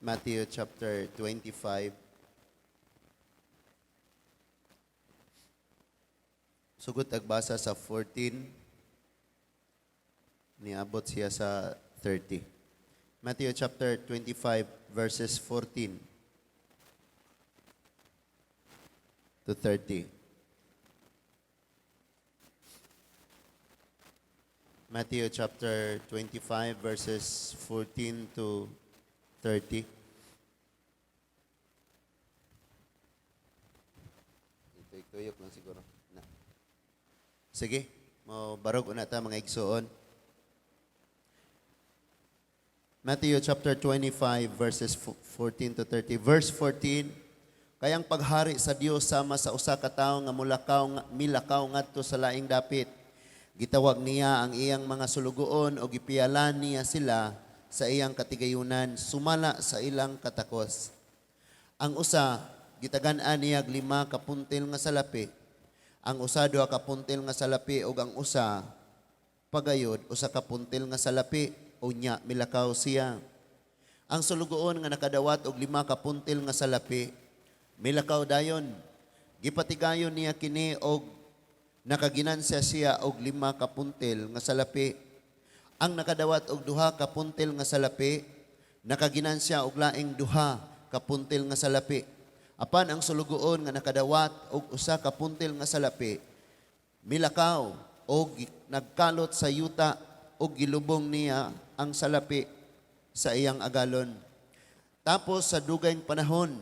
Matthew chapter 25. Sugod agbasa sa 14, niabot siya sa 30. Matthew chapter 25 verses 14 to 30. Matthew chapter 25 verses 14 to 30. Tuyok lang siguro. Na. Sige, mo barog una ta mga igsoon. Matthew chapter 25 verses 14 to 30. Verse 14, kayang paghari sa Dios sama sa usa ka tawo nga milakaw ngadto sa laing dapit. Gitawag niya ang iyang mga sulugoon o gipialan niya sila sa iyang katigayunan, sumala sa ilang katakos. Ang usa, gitagan-an niya 5 ka puntil nga salapi. Ang usa 2 ka puntil nga salapi ug ang usa pagayod 1 ka puntil nga salapi, unya milakaw siya. Ang sulugoon nga nakadawat og 5 ka puntil nga salapi, milakaw dayon. Gipatigayon niya kini og nakaginansya siya og 5 ka puntil nga salapi. Ang nakadawat og 2 ka puntil nga salapi, nakaginansya og laing 2 ka puntil nga salapi. Apan ang sulugoon nga nakadawat og 1 ka puntil nga salapi, milakaw og nagkalot sa yuta og gilubong niya ang salapi sa iyang agalon. Tapos sa dugayng panahon,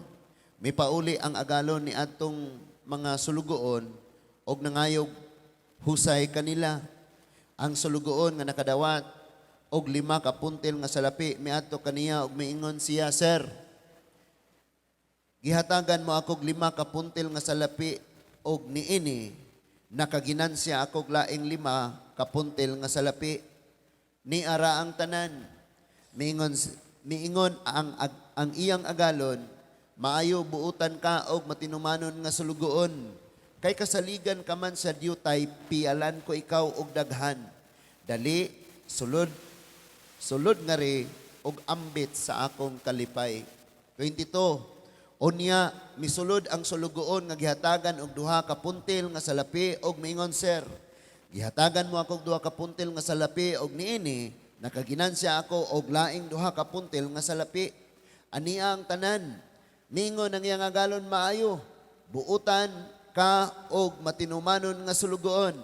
mipauli ang agalon ni atong mga sulugoon og nangayog husay kanila. Ang sulugoon nga nakadawat og 5 ka puntil nga salapi, miadto kaniya og miingon siya, "Sir, gihatagan mo akog 5 ka puntil nga salapi og niini nakaginansya akog laing 5 ka puntil nga salapi." Ni ara ang tanan, miingon ang iyang agalon, "Maayo buutan ka og matinumanon nga sulugoon. Kay kasaligan ka man sa diyutay, pialan ko ikaw og daghan. Dali, sulod nga ri og ambit sa akong kalipay." 22. Unya, misulod ang sulugoon nga gihatagan og 2 ka puntil nga salapi og miingon, "Sir, gihatagan mo akog 2 ka puntil nga salapi og niini nakaginansya ako og laing 2 ka puntil nga salapi." Ania ang tanan, miingon ang iyang agalon, "Maayo, buutan ka og matinumanon nga sulugoon.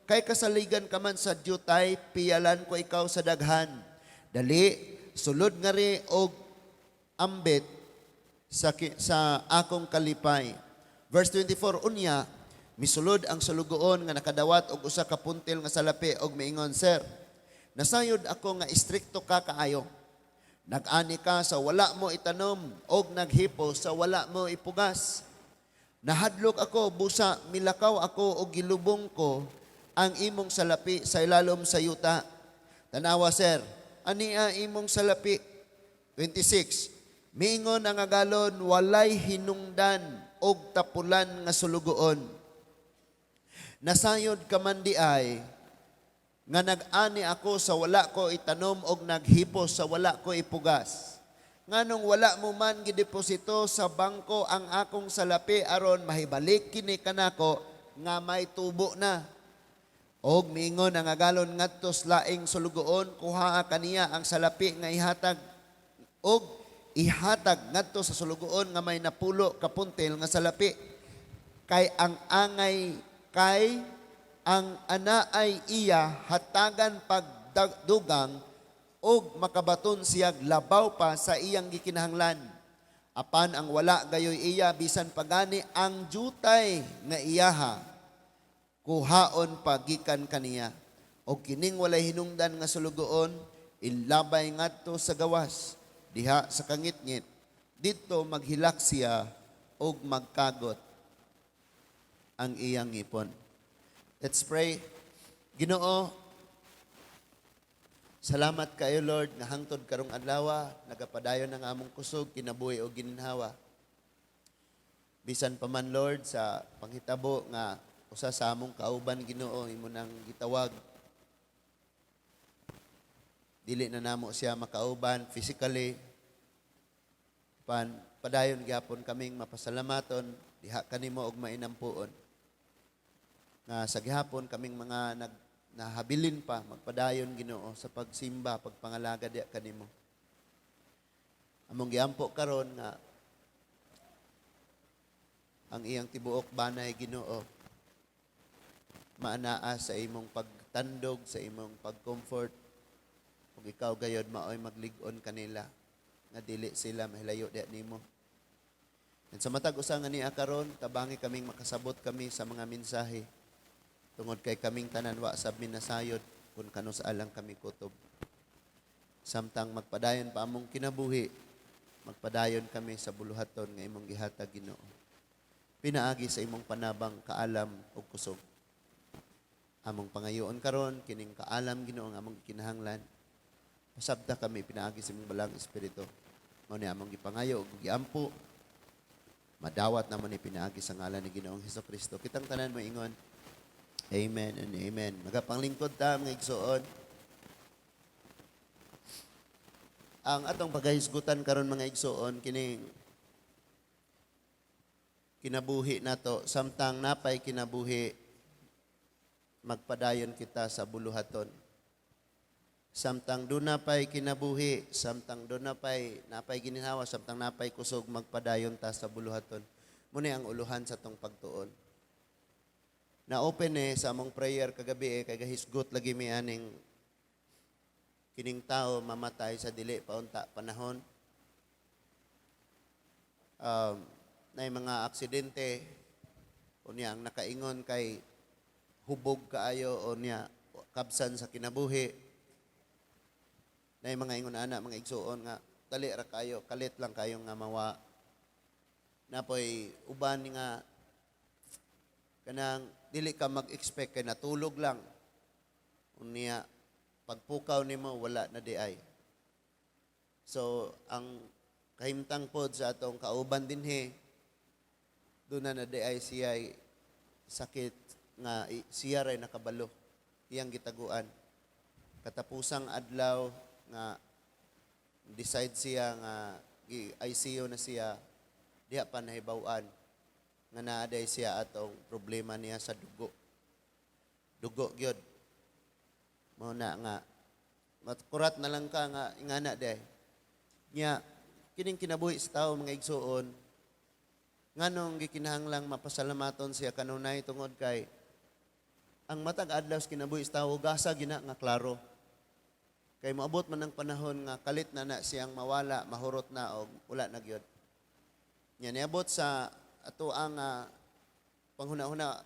Kay kasaligan ka man sa diyutay, pialan ko ikaw sa daghan. Dali, sulod nga ri og ambit sa akong kalipay." Verse 24, unya, misulod ang sulugoon nga nakadawat og 1 ka puntil nga salapi og miingon, "Sir, nasayod ako nga istrikto ka kaayo. Nag-ani ka sa wala mo itanom og naghipo sa wala mo ipugas. Nahadlok ako, busa, milakaw ako o gilubong ko ang imong salapi sa ilalom sa yuta. Tanawa, sir, ania imong salapi." 26. Miingon ang agalon, walay hinungdan og tapulan nga sulugoon. "Nasayod ka man di ay, nga nag-ani ako sa wala ko itanom og naghipo sa wala ko ipugas. Nganong wala mo man gideposito sa bangko ang akong salapi aron mahibalik kini kanako nga may tubo na." Og miingon ang agalon ngadto sa laing sulugoon, kuhaa kaniya ang salapi nga ihatag ngadto sa sulugoon nga may napulo ka puntil nga salapi. Kay ang ana ay iya hatagan pagdugang og makabaton siya labaw pa sa iyang gikinahanglan. Apan ang wala gayoy iya, bisan pagani ang jutay nga iyaha, kuhaon pagikan kaniya. Og kining walay hinungdan nga sulugoon, ilabay ngadto sa gawas, diha sa kangitngit. Dito maghilak siya og magkagot ang iyang ngipon. Let's pray. Ginoo, salamat kayo, Lord, nga hangtod karong adlaw nagapadayon ang among kusog, kinabuhi o gininhawa. Bisan pa man, Lord, sa panghitabo nga usa sa among kauban, Ginoo, imo nang gitawag. Dili na namo siya makauban physically, Padayon gyapon kaming mapasalamaton diha kanimo og mainampuon. Nga sa gihapon kaming mga nahabilin pa magpadayon Ginoo sa pagsimba, pagpangalaga diha kanimo. Among giampo karon nga ang iyang tibuok banay Ginoo maanaa sa imong pagtandog, sa imong pag-comfort. Ug ikaw gayod maoy maglig-on kanila nga dili sila mahilayo diha nimo. And sa matag usa nga niya karon tabangi kaming makasabot kami sa mga mensahe tungod kay kaming tanan wa sab minasayod kun kano sa alang kami kutob. Samtang magpadayon pa among kinabuhi, magpadayon kami sa buluhaton nga imong gihatag Ginoo. Pinaagi sa imong panabang kaalam ug kusog. Among pangayoon karon kining kaalam Ginoo nga among kinahanglan. Pasabta kami pinaagi sa imong balang espiritu. Mao ni among gipangayo ug giampo. Madawat naman ni pinaagi sa ngalan ni Ginoong Hesukristo. Kitang tanan mo ingon. Amen and amen. Magapanglingkod ta mga igsoon. Ang atong paghisgutan karon mga igsoon kining kinabuhi nato samtang napay kinabuhi magpadayon kita sa buluhaton. Samtang doon napay kinabuhi, samtang doon napay ginhawa, samtang napay kusog magpadayon ta sa buluhaton. Muna ang uluhan sa tong pagtuon. Na-open sa among prayer kagabi kay gahisgot lagi mi aning kining tao mamatay sa dili paunta panahon. Na mga aksidente o niya ang nakaingon kay hubog kaayo o niya kabsan sa kinabuhi. Na mga ingon ana mga igsuon nga dali ra kayo, kalit lang kayo nga mawa. Napoy uban nga kanang dili ka mag-expect kay natulog lang. Unya pagpukaw nimo wala na di ay. So ang kahimtang pod sa atong kauban dinhi doon na di ay siya sakit nga siya ray nakabalo. Iyang gitaguan. Katapusang adlaw nga decide siya nga ICU na siya diha pa nahibaw-an nga naaday siya atong problema niya sa dugo. Dugo gyud. Mao na nga matkurat na lang ka nga ingana day. Nya kining kinabuhi sa tao mga igsuon nganong gikinahanglang mapasalamaton siya kanunay tungod kay ang matag adlaw sa kinabuhi sa tao gasa gina nga klaro. Kay moabot man ang panahon nga kalit na siyang mawala, mahurot na o wala na gyud. Nya niabot sa ato ang panghuna-huna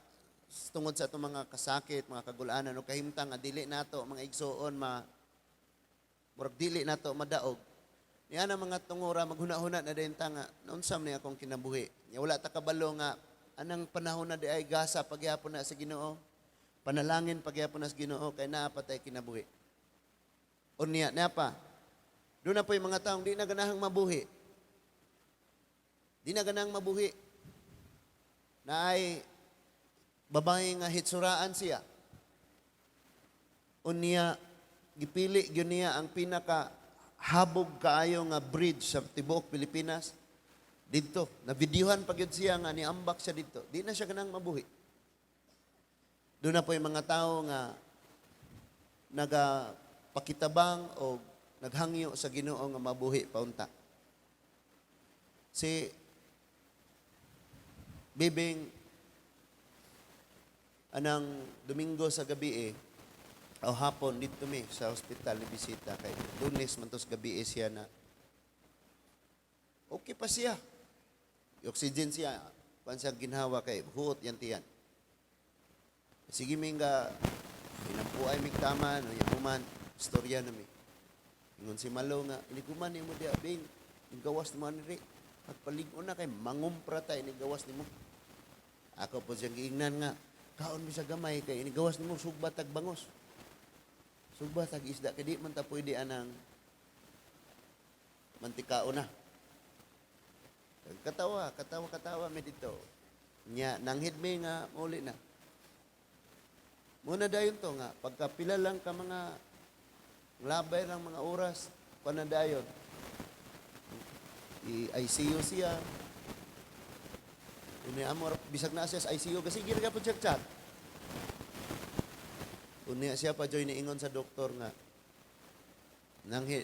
tungod sa atong mga kasakit, mga kagulanan o kahimtang nga dili nato mga igsuon murag dili nato madaog. Niya na mga tungura maghuna-huna na din ta nga naunsam ni akong kinabuhi. Nya wala ta kabalo nga anang panahon na di ay gasa pagyapon na sa Ginoo. Panalangin pagyapon na sa Ginoo kay naa patay kinabuhi. Unya na pa. Doon na po yung mga taong di na ganahang mabuhi. Di na ganahang mabuhi. Na ay babae nga hitsuraan siya. Unya, gipili yun niya ang pinaka habog kaayo nga bridge sa tibuok Pilipinas. Dito, na-videohan pag yun siya nga niambak siya dito. Di na siya ganahang mabuhi. Doon na po yung mga tao nga pakitabang o naghangyo sa Ginoo nga mabuhi paunta. Si Bibing anang Domingo sa gabi o hapon dito mi sa ospital ni bisita kay Lunes man tos gabi siya na okay pa siya. Yung oxygen siya pansang ginhawa kay huot yan tiyan. Sige minga pinampuay mig taman o yaman istorya na mi. Ingon si Malo nga, iniguman ni mo di abing, igawas ni mo nire. Pagpalig-on na kay mangumpra ta, inigawas ni mo. Ako po siyang giingnan nga, kaon mi sa gamay, kay inigawas ni mo, sugbat tag bangos. Sugbat tag isda, kay di man ta pwede anang mantikao na. Katawa mi dito. Nya, nanghid mi nga, muli na. Muna dayon to nga, pagkapila lang ka mga labay ng mga oras, panadayon. I-ICU siya. Unya amo bisag na siya sa ICU kasi gira po check. Unya siya pa joy niingon sa doktor nga.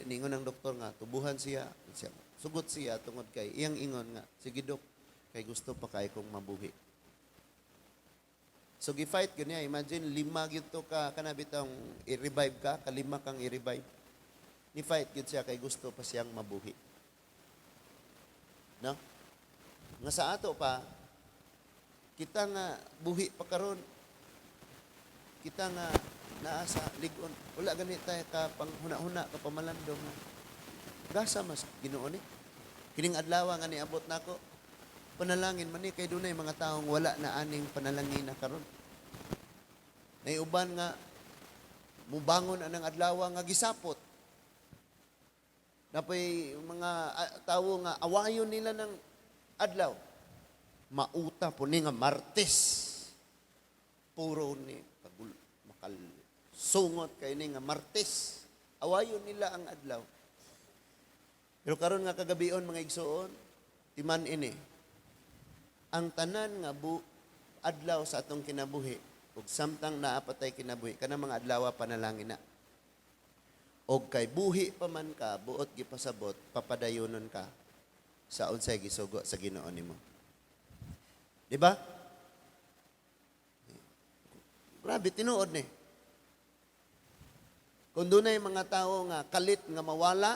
Niingon ng doktor nga tubuhan siya. Sugot siya tungod kay iyang ingon nga. Sige dok, kay gusto pa kay kong mabuhi. So gi-fight ganya, imagine 5 gyud to ka kanabitang i-revive ka, kalima kang i-revive. Ni fight gyud siya kay gusto pa siyang mabuhi. No? Nga sa ato pa kita nga buhi pa karon. Kita nga naa sa ligon. Wala gani tayo ka panghuna-huna ka pamalandong. Gasa mas Ginoo ni. Kining adlaw nga niabot nako. Panalangin man ni kay dunay mga taong wala na aning panalangin na karon. Naiuban nga mubangon anang adlaw nga gisapot. Napay mga tawo nga awayon nila ng adlaw. Mauta po ni nga Martes. Puro ni makalsungot kay ni nga Martes. Awayon nila ang adlaw. Pero karon nga kagabion mga igsoon, timan ini. Ang tanan nga adlaw sa atong kinabuhi ug samtang naapatay kinabuhi kana mga adlaw panalangin na. Og kay buhi pa man ka buot gipasabot papadayonon ka sa unsay gisugo sa Ginoo nimo. Di ba? Grabe tinuod ni. Kung dunay mga tawo nga kalit nga mawala,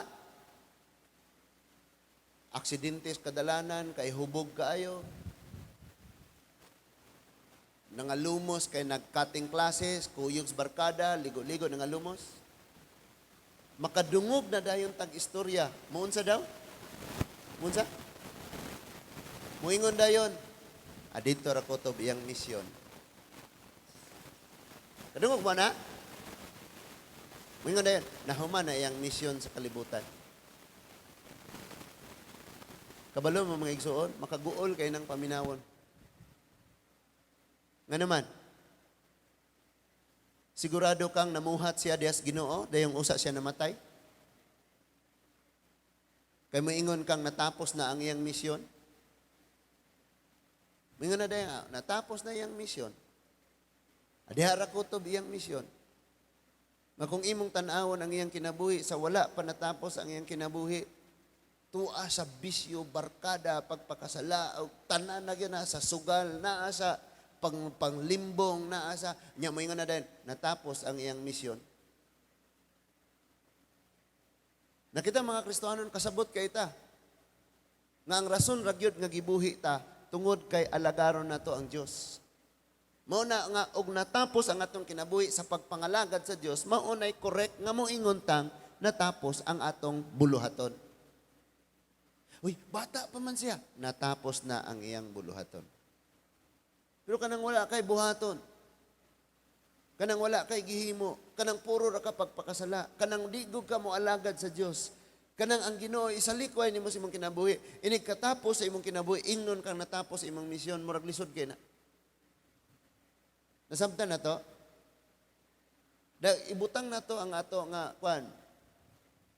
aksidente sa kadalanan kay hubog kaayo, nangalumos kay nag-cutting classes, kuyog sa barkada, ligo-ligo nangalumos. Makadungog na dayon tag-istorya. Muunsa daw? Muunsa? Muingon dayon. Adito ra ko to iyang misyon. Kadungog ba na? Muingon dayon. Nahuman na iyang misyon sa kalibutan. Kabalo mo mga igsuon, makaguol kay ng paminawon. Nga naman, sigurado kang namuhat siya diyas Ginoo, dayong usa siya namatay? Kay moingon kang natapos na ang iyang misyon? Moingon na dayong, natapos na iyang misyon. Adihara ko to iyang misyon. Kung imong tan-awon ang iyang kinabuhi, sa wala pa natapos ang iyang kinabuhi, tuwa sa bisyo, barkada, pagpakasala, o tanan na na sa sugal, naa sa panglimbong, naa sa, niya mo na din, natapos ang iyang misyon. Nakita mga Kristohanon, kasabot kay ta. Nga ang rason ragyod nga gibuhi ta, tungod kay alagaron na to ang Diyos. Mauna nga, og natapos ang atong kinabuhi sa pagpangalagad sa Diyos, maunay correct nga mo ingontang natapos ang atong buluhaton. Uy, bata pa man siya. Natapos na ang iyang buluhaton. Pero kanang wala kay buhaton. Kanang wala kay gihimo. Kanang puro ra ka pagpakasala. Kanang digog ka mo alagad sa Dios. Kanang ang Ginoo isalikway nimo sa imong kinabuhi. Ini katapos sa imong kinabuhi, ingnon kang natapos sa imong misyon, murag lisod kay na. Nasabtan na to. Ibutang na to ang ato nga kwan.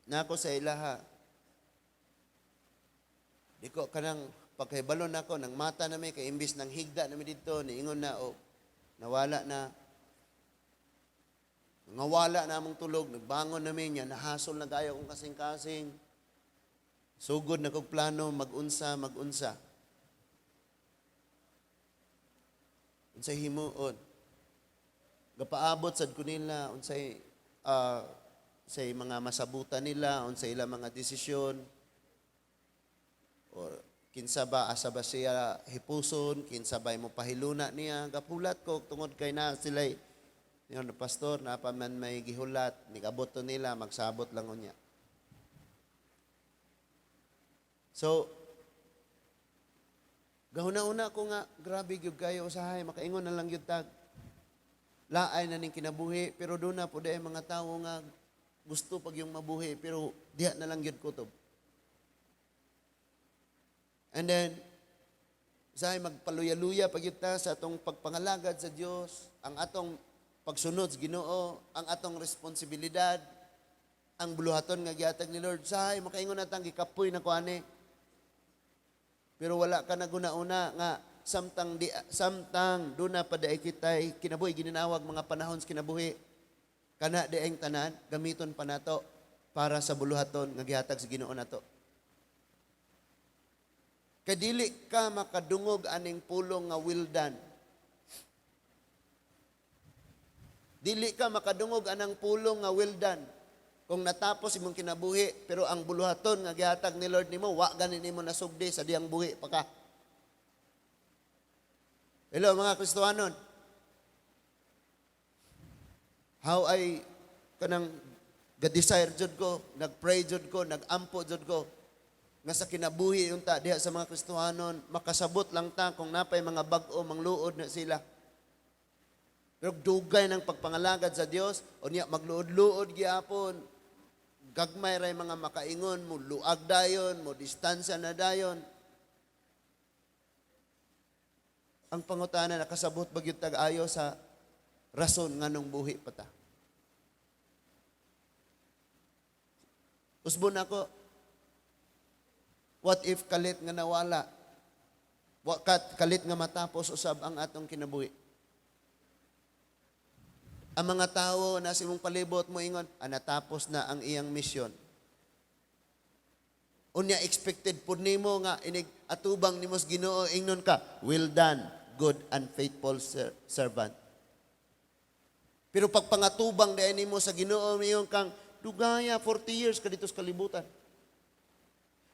Nako sa ilaha. Diko kanang pagkaibalon nako nang mata na may kay imbis nang higda na mi didto niingon na o nawala na. Ngawala na among tulog, nagbangon na mi niya, nahasol na gayo kong kasing-kasing. Sugod na kog plano magunsa. Unsay himuon. Gapaabot sad ko nila unsay say mga masabutan nila, unsay ila mga desisyon. O kinsa ba asa ba siya hipuson, kinsa ba mo pahiluna niya, gapulat ko tungod kay na sila'y yung pastor na pa man may gihulat, nigabot to nila, magsabot lang niya. So, gahuna-una ko nga, grabe gyud kayo usahay, makaingon na lang gyud tag. Laay na ning kinabuhi, pero doon na po dahil mga tao nga gusto pag yung mabuhi, pero diha na lang gyud kutob. And then, usahay magpaluya-luya pagita sa atong pagpangalagad sa Dios, ang atong pagsunod sa Ginoo, ang atong responsibilidad, ang buluhaton nga gihatag ni Lord. Usahay makaingon natang gikapoy na kuani. Pero wala ka naguna-una nga samtang duna pa daay kitay kinabuhi gininawag mga panahon sa kinabuhi. Kana daing tanan gamiton pa nato para sa buluhaton nga gihatag sa Ginoo nato. Kay dili ka makadungog aning pulong nga well done. Dili ka makadungog anang pulong nga well done. Kung natapos imong kinabuhi, pero ang buluhaton nga gihatag ni Lord nimo, wa ganin nimo nasugdi sa diyang buhi pa ka. Hello mga Kristohanon. How ay kanang ga-desire jud ko, nag-pray jud ko, nag-ampo jud ko nga sa kinabuhi unta diha sa mga Kristohanon, makasabot lang ta kung napay mga bag-o mangluod na sila. Pero dugay ng pagpangalagad sa Dios, unya magluod-luod gyapon. Gagmay ray mga makaingon mo, luag dayon, mo distansya na dayon. Ang pangutana nakasabot bagyud tag-ayo sa rason nganong buhi pa ta. Usbon ako, what if kalit nga nawala? Kalit nga matapos usab ang atong kinabuhi? Ang mga tao na sa imong palibot mo ingon, natapos na ang iyang misyon. Unya expected pud nimo nga inig atubang nimo sa Ginoo ingnon ka, well done, good and faithful servant. Pero pag pangatubang dai nimo sa Ginoo miyon kang dugaya 40 years ka dito sa kalibutan.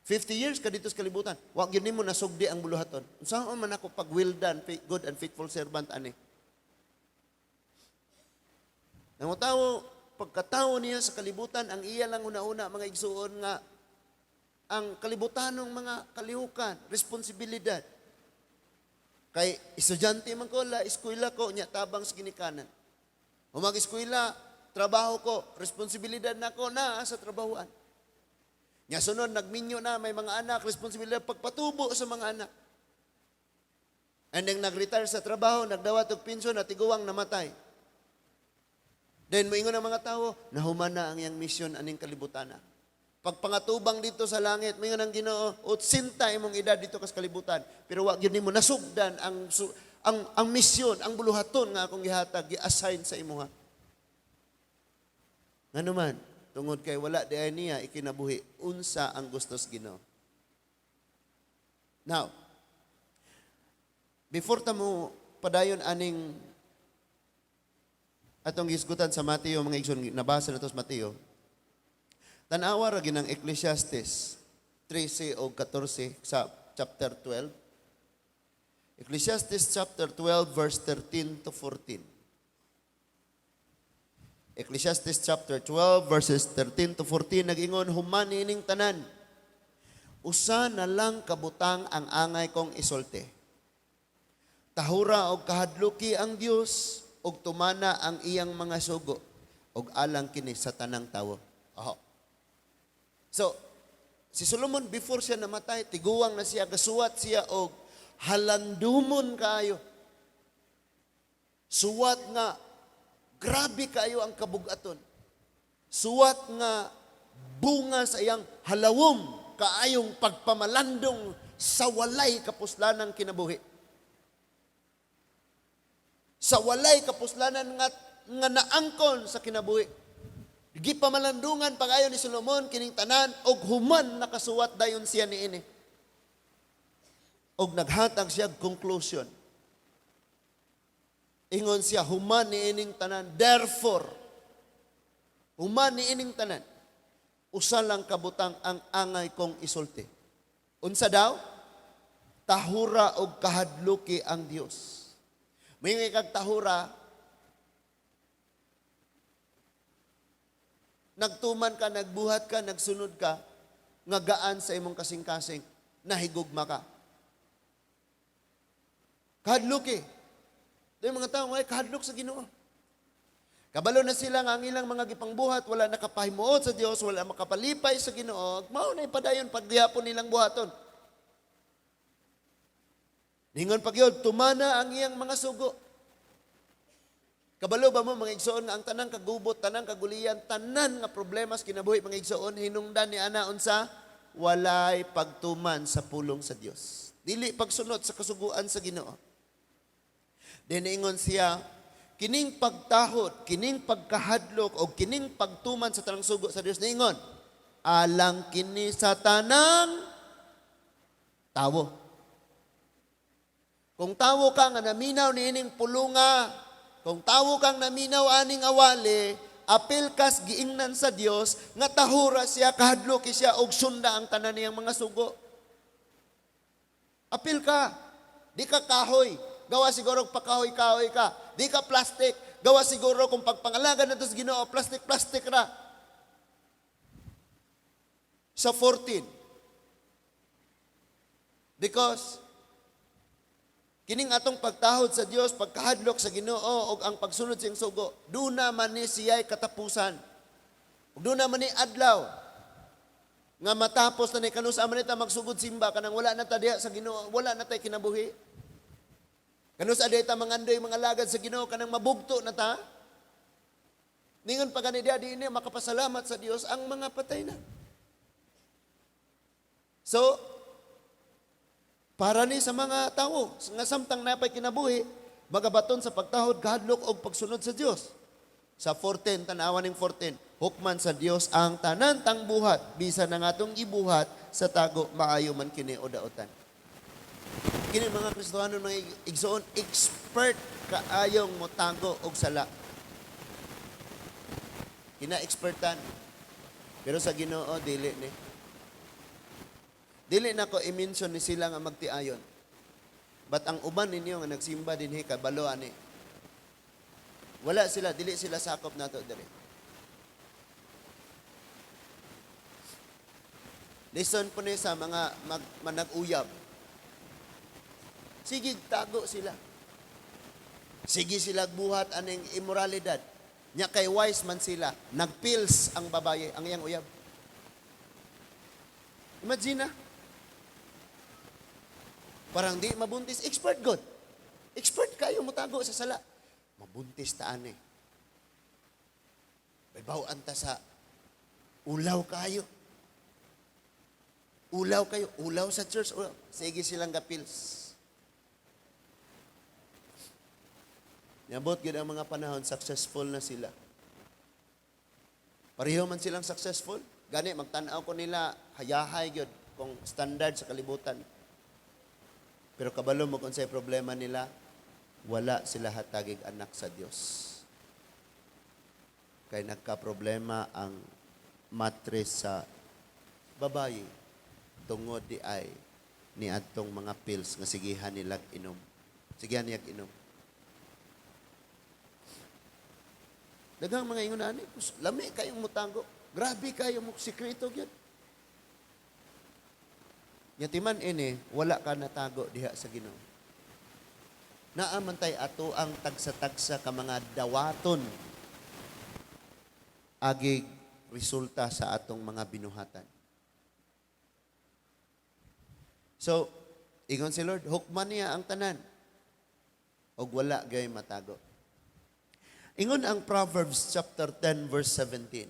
50 years ka dito sa kalibutan. Wa gyud nimo nasugdi ang buluhaton. Unsaon man ako pag well done, good and faithful servant ani? Nang tao, pagkatao niya sa kalibutan, ang iya lang una-una mga igsuon nga ang kalibutanong mga kalihukan, responsibilidad. Kay estudyante man ko, eskwela ko, nya tabang sa ginikanan. O mag-eskwela, trabaho ko, responsibilidad na ko na sa trabahoan. Nya sunod, nagminyo na, may mga anak, responsibilidad pagpatubo sa mga anak. And then nag-retire sa trabaho, nagdawat og pensyon, at tiguang namatay. Then moingon ang mga tao, nahuman na ang iyang misyon aning kalibutan na. Pagpangatubang dito sa langit, moingon ang Ginoo, utsinta imong edad dito kas kalibutan, pero wa gyud nimo nasugdan ang misyon, ang buluhaton nga akong gihatag, gi-assign sa imuha. Nganuman, tungod kay wala di niya ikinabuhi, unsa ang gustos Ginoo. Now, before tamo padayon aning atong gisgutan sa Mateo, mga igsoon, nabasa na ito sa Mateo. Tanawa ra ginang Ecclesiastes 13 o 14 sa chapter 12. Ecclesiastes chapter 12 verse 13 to 14. Ecclesiastes chapter 12 verses 13 to 14 nag-ingon, human ining tanan, usa na lang kabutang ang angay kong isulti. Tahura og kahadluki ang Dios, og tumana ang iyang mga sugo, og alang kini sa tanang tawo. So, si Solomon before siya namatay, tiguwang na siya, gasuwat siya og halandumon kaayo. Suwat nga, grabe kaayo ang kabugaton. Suwat nga, bunga sa iyang halawom, kaayong pagpamalandong sa walay kapuslanang kinabuhi. Sa walay kapuslanan nga naangkon sa kinabuhi. Gipamalandungan pag-ayo ni Solomon kining tanan og human nakasuwat dayon siya niini. Og naghatag siya conclusion. Ingon siya human niining tanan, therefore human niining tanan, usa lang kabutang ang angay kong isulti. Unsa daw? Tahura og kahadluki ang Dios. May kag tahura, nagtuman ka, nagbuhat ka, nagsunod ka, nga gaan sa imong kasing-kasing, nahigugma ka. Kahadlok eh. Yung mga tao, ay kahadlok sa Ginoo. Kabalo na sila nga ang ilang mga gipangbuhat, wala nakapahimuot sa Dios, wala makapalipay sa Ginoo, mao na ipadayon pagdihapon nilang buhaton. Ningon pagyod, tumana ang iyang mga sugo. Kabalo ba mo mga igsoon nga ang tanang kagubot, tanang kagulian, tanan nga problema sa kinabuhi mga igsoon, hinungdan ni ana unsa walay pagtuman sa pulong sa Dios. Dili pagsunod sa kasuguan sa Ginoo. Then ingon siya, kining pagtahod, kining pagkahadlok o kining pagtuman sa tanang sugo sa Dios niingon, alang kini sa tanang tawo. Kung tawo ka nga naminaw niining pulunga, kung tawo kang naminaw aning awali, apil kas giingnan sa Dios nga tahura siya, kahadlok siya og sunda ang tanan niyang mga sugo. Apil ka, di ka kahoy, gawa siguro pakahoy-kahoy ka, di ka plastic, gawa siguro kung pagpangalaga na sa Ginoo, plastic ra. Sa 14. Because kining atong pagtahod sa Dios, pagkahadlok sa Ginoo ug ang pagsunod siyang sugo, duna man ni siya'y katapusan. Ug duna man ni adlaw nga matapos na ni kanus man ta magsugod simba kanang wala na ta diha sa Ginoo, wala na tay kinabuhi. Kanus aday ta mangandoy mga lagad sa Ginoo kanang mabugto na ta. Ningon pa gani diha dinhi makapasalamat sa Dios ang mga patay na. So, para ni sa mga tao, nga samtang napay kinabuhi, magabaton sa pagtahod, kahadlok o pagsunod sa Diyos. Sa 14, tanawan ng 14, hukman sa Diyos ang tanan tang buhat, bisa na nga itong ibuhat sa tago, maayo man kini o daotan. Kini mga Kristohano mga igsoon, expert kaayong mo tago og sala. Kina-expertan. Pero sa Ginoo, dili ni. Dili na ko i-mention ni sila nga magtiayon. But ang uban ninyo nga nagsimba dinhi kabalo ani. Wala sila, dili sila sakop nato diri. Listen po ni sa mga manag-uyab. Sige, tago sila. Sige sila buhat aning immoralidad. Nya kay wise man sila. Nagpills ang babaye, ang iyang uyab. Imagine na. Parang di mabuntis. Expert God. Expert kayo mutago sa sala. Mabuntis taan eh. Baybawaan ta sa ulaw kayo. Ulaw kayo. Ulaw sa church. Ulaw. Sige silang gapils. Niabot gid ang mga panahon, successful na sila. Pareho man silang successful. Gani, magtanaw ko nila, hayahay gyud kung standard sa kalibutan. Pero kabalo mo kung sa'y problema nila, wala sila hatagig anak sa Diyos. Kaya nagka-problema ang matres sa babae tungod di ay ni atong mga pills nga sigihan nilag inom. Sigihan niyag inom. Daghang mga ingon ani, lami kayong mutango. Grabe kayo mo sikreto gyud. Yatiman ini, wala ka natago diha sa Ginoo. Naamantay ato ang tagsa-tagsa ka mga dawaton agig resulta sa atong mga binuhatan. So, ingon si Lord, hukman niya ang tanan. Og wala gay matago. Ingon ang Proverbs chapter 10 verse 17.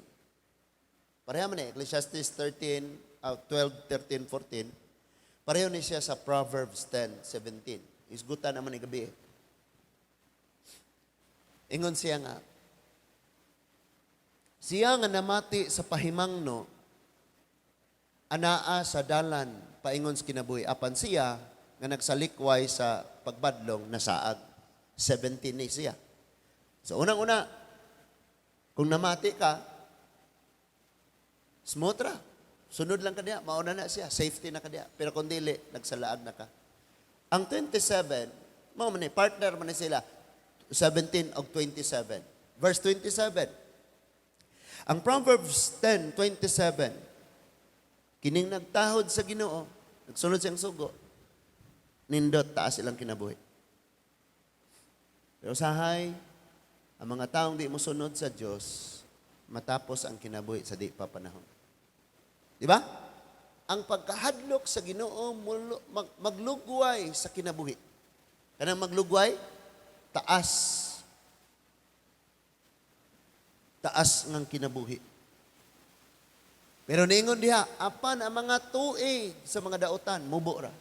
Pareha man Ecclesiastes 12, 13, 14. Pareho ni siya sa Proverbs 10:17. Isgutan naman ni gabi. Ingon siya nga, siya nga namati sa pahimangno, anaa sa dalan, paingon sa kinabuhi. Apan siya nga nagsalikway sa pagbadlong, nasaag. 17 ni siya. So unang-una, kung namati ka, smooth ra. Sunod lang ka diya, mauna na siya, safety na ka diya. Pero kung dili, nagsalaag na ka. Ang 27, partner man sila, 17 o 27. Verse 27. Ang Proverbs 10:27, kining nagtahod sa Ginoo, nagsunod siyang sugo, nindot taas ilang kinabuhi. Pero sahay, ang mga taong di mo sunod sa Diyos, matapos ang kinabuhi sa di pa panahon. Di ba? Ang pagkahadlok sa Ginoo maglugway sa kinabuhi. Kanang maglugway, taas. Taas ng kinabuhi. Pero ningon diha, apan ang mga tuig sa mga daotan, mubo ra.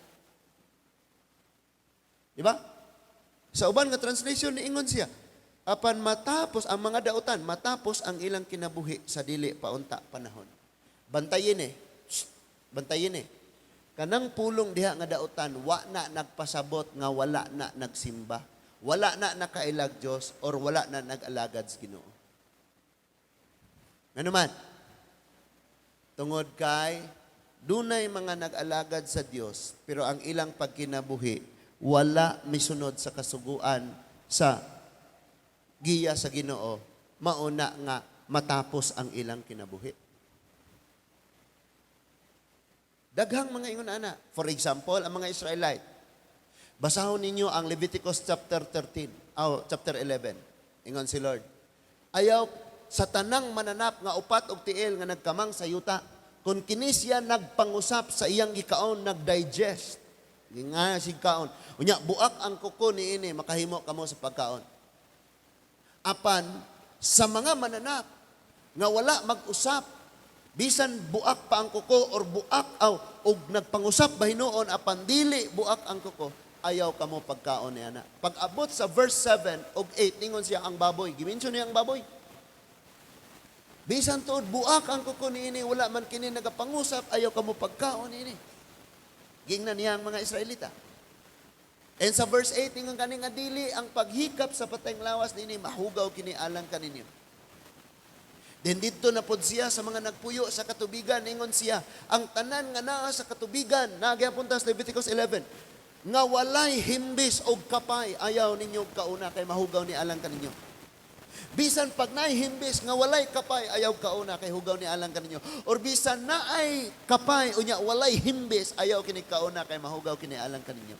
Di ba? Sa uban nga translation niingon siya, apan matapos ang mga dautan, matapos ang ilang kinabuhi sa dili paunta panahon. Bantayin eh. Bantayin eh. Kanang pulong diha nga dautan, wa na nagpasabot nga wala na nagsimba. Wala na nakailag Diyos or wala na nag-alagad sa Ginoo. Ano man? Tungod kay dunay mga nag-alagad sa Dios pero ang ilang pagkinabuhi wala misunod sa kasuguan sa giya sa Ginoo, mauna nga matapos ang ilang kinabuhi. Daghang mga ingon ana. For example, ang mga Israelite. Basahon ninyo ang Leviticus chapter 11. Ingon si Lord, ayaw sa tanang mananap nga upat og tiil nga nagkamang sa yuta, kung kini siya nagpangusap sa iyang gikaon, nagdigest. Nga si kaon. Unya, buak ang kuko ni ini, makahimo kamo sa pagkaon. Apan, sa mga mananap nga wala mag-usap, bisan buak pa ang kuko or buak og nagpangusap bahinuon apan dili buak ang kuko, ayaw kamo pagkaon ni ana. Pag abot sa verse 7 og 8 ningon siya ang baboy. Gimension niya ang baboy. Bisan tuod buak ang kuko niini, wala man kini nagapangusap, ayaw kamo pagkaon niini. Gingnan niya ang mga Israelita. And sa verse 8 ningon kani nga dili ang paghikap sa patayng lawas niini mahugaw kini alang kaninyo. Then dito na pod siya sa mga nagpuyo sa katubigan, ingon siya, ang tanan nga naa sa katubigan, nagyapunta sa Leviticus 11, nga walay himbis og kapay, ayaw ninyo kauna kay mahugaw ni alang kaninyo. Bisan pag naay himbis nga walay kapay, ayaw kauna kay hugaw ni alang kaninyo. Or bisan naay kapay unya walay himbis, ayaw kini kauna kay mahugaw kini alang kaninyo.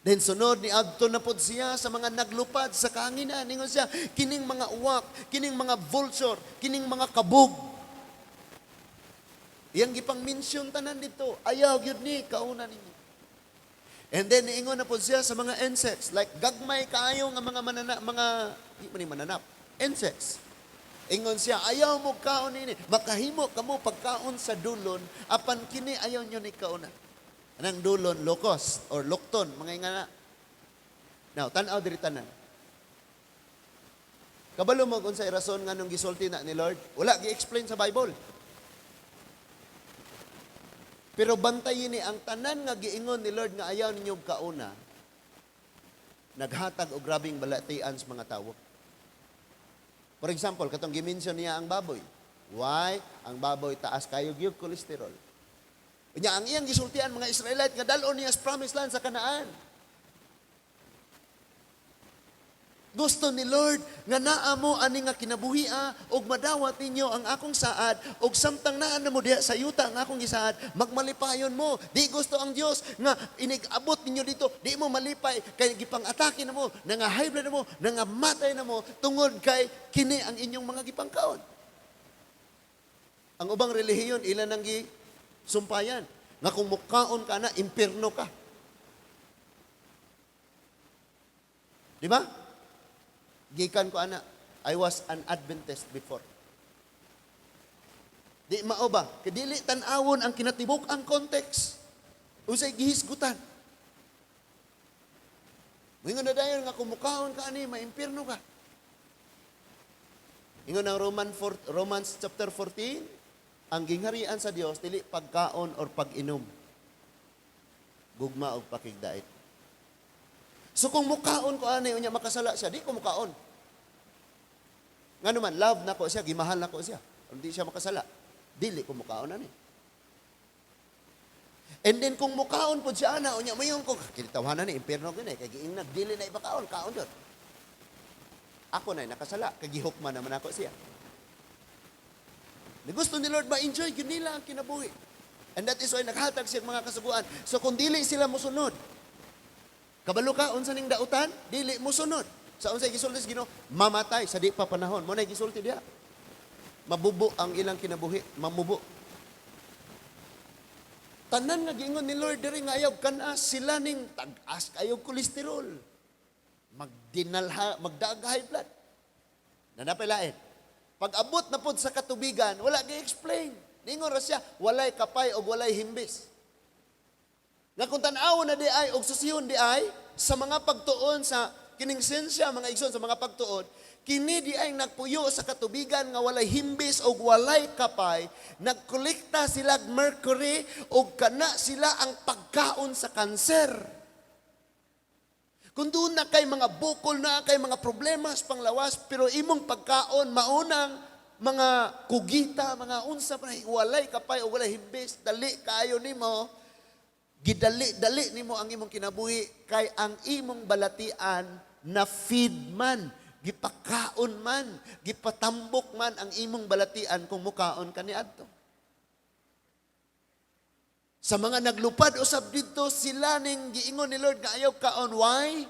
Then sunod ni adto na pod siya sa mga naglupad sa kahanginan. Ningon siya, kining mga uwak, kining mga vulture, kining mga kabog. Iyang gipang mention tanan dito. Ayaw gyud ni kauna ninyo. And then niingon na pod siya sa mga insects, like gagmay kaayo nga mga mananap, insects. Ingon siya, ayaw mo kaon ini, makahimo kamo pagkaon sa dulon, apan kini ayaw nyo ni kauna. Anang dulon, locust or lokton, mga ingana. Now, tanaw diri tanan. Kabalo mo kung sa rason nga nung gisulti na ni Lord, wala gi-explain sa Bible. Pero bantayin ni ang tanan nga giingon ni Lord nga ayaw ninyo kauna, naghatag og grabing balatian sa mga tawo. For example, katong gimension niya ang baboy. Why? Ang baboy taas kayo gyud cholesterol. Unya ang iyang gisultian mga Israelite nga dalon niya sa promised land sa Kanaan. Gusto ni Lord nga naa mo ani nga kinabuhia og madawat ninyo ang akong saad og samtang naa na mo diha sa yuta ang akong gisaad, magmalipayon mo. Di gusto ang Dios nga inig-abot ninyo dito, di mo malipay kay gipang-atake na mo, high blood na mo, matay na mo tungod kay kini ang inyong mga gipangkaon. Ang ubang relihiyon ilan nang sumpayan, nga kung mukaon ka na, impierno ka. Di ba? Gikan ko ana, I was an Adventist before. Di mao ba? Kadili tan-awon ang kinatibok ang context. Unsay gihisgutan. Ingon na dayon nga kung mukaon ka ani, maimpierno ka. Ingon ang Romans chapter 14, ang gingharian sa Dios dili pagkaon or pag-inom. Gugma og pakigdait. So kung mukaon ko ani unya makasala siya, di ko mukaon. Ngano man love nako siya, gimahal nako siya. Hindi siya makasala, dili ko mukaon ani. And then kung mukaon pud siya ana unya mayon ko kinitawhanan ni impierno gani kay giingnan dili na ipakaon kaon jud. Ako na nakasala, kay gihukman naman ako siya. Gusto ni Lord ma-enjoy yun nila ang kinabuhi. And that is why naghatag siya mga kasuguan. So kung dili sila musunod, kabalo ka, unsa ning dautan, dili musunod. Sa unsay gisulti sa Ginoo, mamatay sa di pa panahon. Mo na gisulti diha. Mabubo ang ilang kinabuhi, mamubo. Tanan nga giingon ni Lord diri nga ayaw kanas sila ning tag-as kayo kolesterol. Magdag high blood. Nanapailain. Pag abot na pod sa katubigan, wala gi-explain. Ningon ra siya, walay kapay o walay himbis. Nga kung tanaw na di ay, o susihon di ay, sa mga pagtuon, sa kining sensya, mga igsoon, sa mga pagtuon, kini di ay nagpuyo sa katubigan nga walay himbis o walay kapay, nagkolekta sila mercury o kana sila ang pagkaon sa kanser. Kung doon na kay mga bukol na, kay mga problema sa panglawas, pero imong pagkaon, maunang mga kugita, mga unsa pa, walay kapay o walay himbis, dali kayo nimo, gidali-dali nimo ang imong kinabuhi, kay ang imong balatian na feed man, gipakaon man, gipatambok man ang imong balatian kung mukaon kaniadto. Sa mga naglupad usab dito, sila ning giingon ni Lord nga ayaw kaon. Why?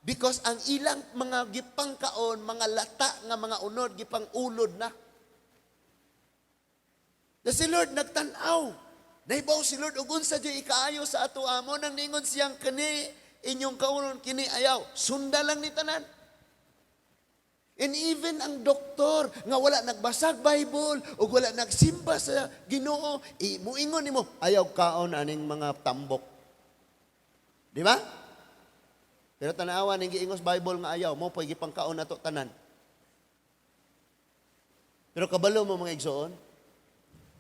Because ang ilang mga gipang kaon, mga lata nga mga unod, gipang ulod na. Na si Lord nagtanaw. Naibaw si Lord, ugun sa diyo ikaayo sa ato amo, nang ningon siyang kini, inyong kaunon, kini ayaw. Sunda lang ni tanan. And even ang doktor nga wala nagbasag Bible o wala nagsimba sa Ginoo, muingon nimo ayaw kaon aning mga tambok. Di ba? Pero tanawa ning giingos Bible nga ayaw mo pay gipang kaon nato tanan. Pero kabalo mo mga igsoon,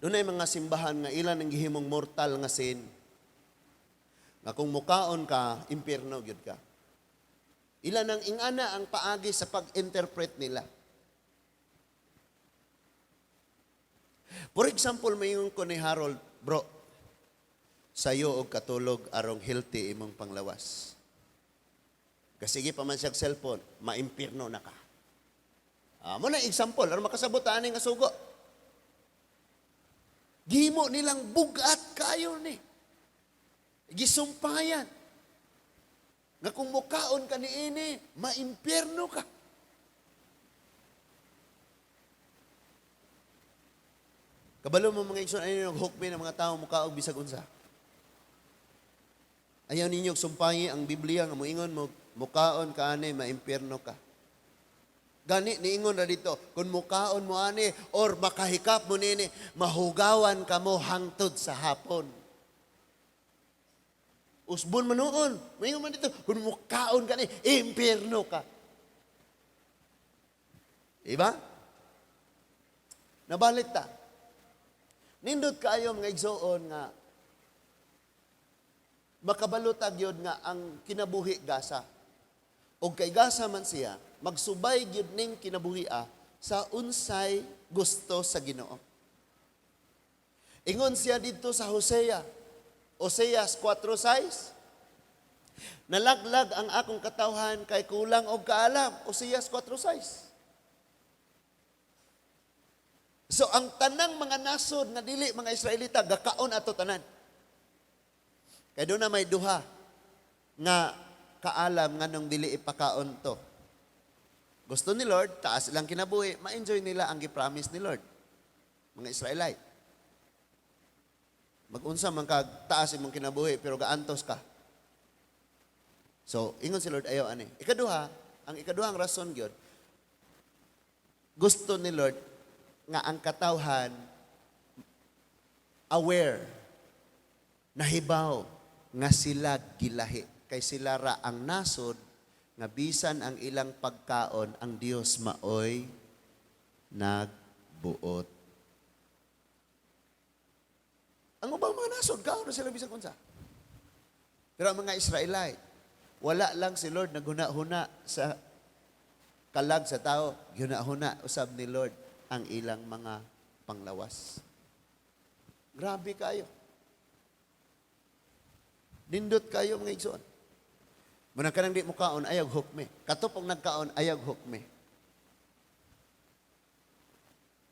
dunay mga simbahan nga ilan ang gihimong mortal nga sin. Nga kung mukaon ka, impierno gyud ka. Ilan ang ingana ang paagi sa pag-interpret nila. For example, mayroon ko ni Harold, bro, sayo og katulog arong healthy imong panglawas. Kasige pa man siya cellphone, maimpirno na ka. Mo na example, aron makasabot ani nga sugo. Gihimo nilang bugat kayo ni. Gisumpayan. Nga kung mukaon ka niini, maimpierno ka. Kabalo mo mga igsoon, ayaw ninyo hukmi ng mga tao mukaog bisag unsa. Ayaw ninyo sumpayi ang Biblia nga moingon mo, mukaon ka ani, maimpierno ka. Gani, niingon na dito, kung mukaon mo ani, or makahikap mo nini, mahugawan ka mo hangtod sa hapon. Usbon man noon. Mayroon man dito, kung mukaon ka ni, impierno ka. Diba? Nabalik ta. Nindot kayo mga igsoon nga, makabalutag yun nga ang kinabuhi gasa. O kay gasa man siya, magsubay yun ning kinabuhia sa unsay gusto sa Ginoo. Ingon siya dito sa Hosea, Oseas 4:6. Nalaglag ang akong katawhan kay kulang og kaalam. Oseas 4:6. So ang tanang mga nasod nga dili mga Israelita gakaon ato tanan. Kay doon na may duha nga kaalam nga nung dili ipakaon to. Gusto ni Lord, taas lang kinabuhi, ma-enjoy nila ang gi-promise ni Lord. Mga Israelite. Mag-unsa man kag taas imong kinabuhi pero gaantos ka. So, ingon si Lord ayaw ani. Ang ikaduhang rason gyud, gusto ni Lord nga ang katawhan aware, nahibaw nga sila gilahi kay sila ra ang nasod nga bisan ang ilang pagkaon ang Dios maoy nagbuot. Ang ubang mga nasod, kaon na sila bisag unsa. Pero ang mga Israelite, wala lang si Lord naghuna-huna sa kalag sa tao, gihuna-huna usab ni Lord ang ilang mga panglawas. Grabe kayo. Nindot kayo mga igsoon. Muna ka nang di mo kaon, ayag hukme. Katupong nagkaon, ayag hukme.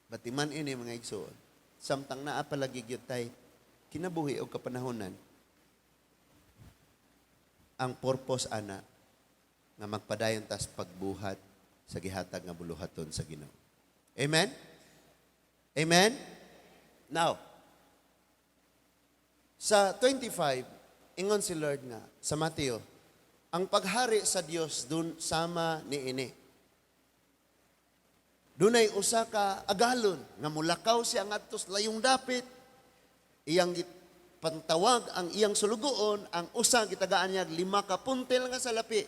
Batiman ini mga igsoon. Samtang naa palagi gyud tay kinabuhi o kapanahonan, ang purpose ana nga magpadayon tas pagbuhat sa gihatag nga buluhaton sa Ginoo. Amen? Amen? Now, sa 25, ingon si Lord nga sa Mateo, ang paghari sa Dios dun sama niini. Dunay usa ka agalon nga mulakaw siya ngadto sa layong dapit. Iyang pantawag ang iyang sulugoon, ang usa gitagaan niya 5 ka puntel nga salapi.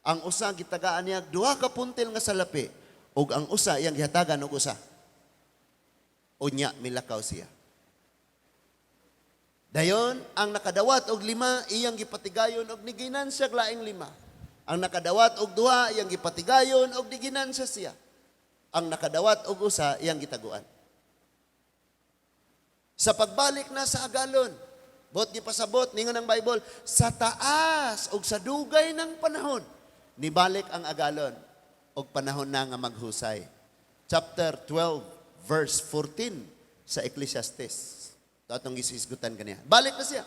Ang usa gitagaan niya 2 ka puntel nga salapi. Ug ang usa iyang gihatagan og usa. Unya milakaw siya. Dayon, ang nakadawat og 5 iyang gipatigayon og niginan siya laing 5. Ang nakadawat og 2 iyang gipatigayon og niginan siya. Ang nakadawat og usa iyang gitaguan. Sa pagbalik na sa agalon, bot gipasabot ningon ang Bible, sa taas og sa dugay ng panahon, nibalik ang agalon og panahon na nga maghusay. Chapter 12, verse 14 sa Ecclesiastes. Ito atong gisisgutan kaniya. Balik na siya.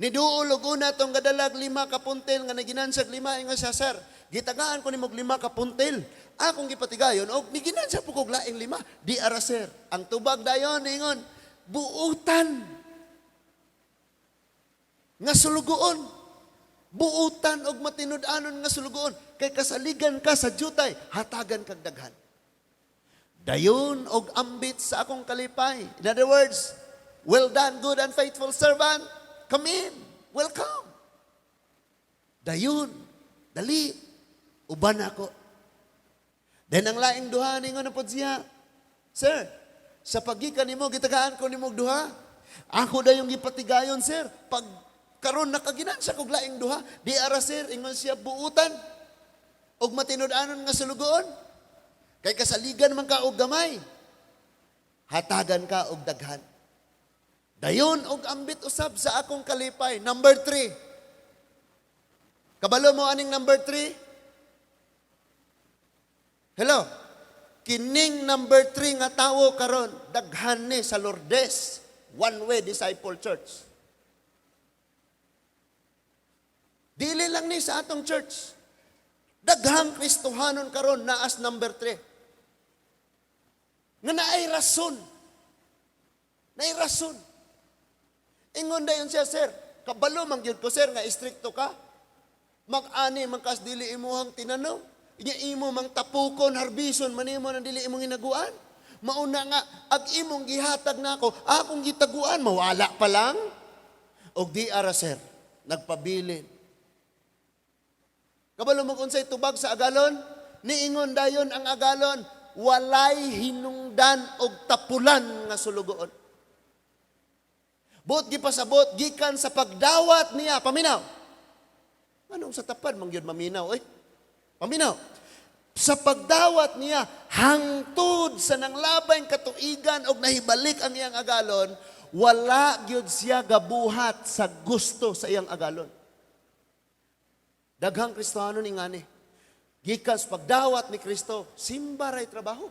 Niduol og una tong gadalag 5 ka puntel nga naginansag 5 nga siya, sir. Gitagaan ko nimog 5 ka puntel. Akong gipatigayon og niginansag pugog laing 5. Di ara, sir. Ang tubag dayon ningon, buutan nga sulugoon. Buutan og matinud-anon nga sulugoon. Kay kasaligan ka sa jutay, hatagan kag daghan. Dayon og ambit sa akong kalipay. In other words, well done, good and faithful servant. Come in. Welcome. Dayon, dali. Uban ako. Then ang laing duha ningon na pod siya, sir, sa paggikan nimo gitagaan ko nimo duha. Ako dayong gipatigayon, sir. Pag karon nakaginansya kog laing duha, di ara, sir, ingon siya buutan og matinud-anon nga sulugoon. Kay kasaligan man ka og gamay, hatagan ka og daghan. Dayon og ambit usab sa akong kalipay. Number 3. Kabalo mo aning number 3? Hello? Kining number 3 nga tawo karon, daghan ni sa Lourdes, One Way Disciple Church. Dili lang ni sa atong church. Daghang Kristohanon karon naas number 3. Nga naay rason. Naay rason. Ingon dayon siya, sir, kabalo man gyud ko, sir, nga istrikto ka. Mag-ani man kas dili imuhang tinanaw. Inya imo mang tapukon, harbison, manimo nang dili imong hinaguan. Mauna nga, ag imong gihatag na ako, akong gitaguan, mawala pa lang. Og di ara, sir, nagpabilin. Kabalo mo kung sa'y tubag sa agalon, niingon dayon ang agalon, walay hinungdan og tapulan nga sulugoon. Buot gipasabot, gikan sa pagdawat niya, paminaw. Anong sa tapad, mangyod maminaw, paminaw. Sa pagdawat niya, hangtod sa nanglabay katuigan og nahibalik ang iyang agalon, wala gyud siya gabuhat sa gusto sa iyang agalon. Daghang Kristiyano ni ngani. Gikan sa pagdawat ni Kristo, simba ray trabaho.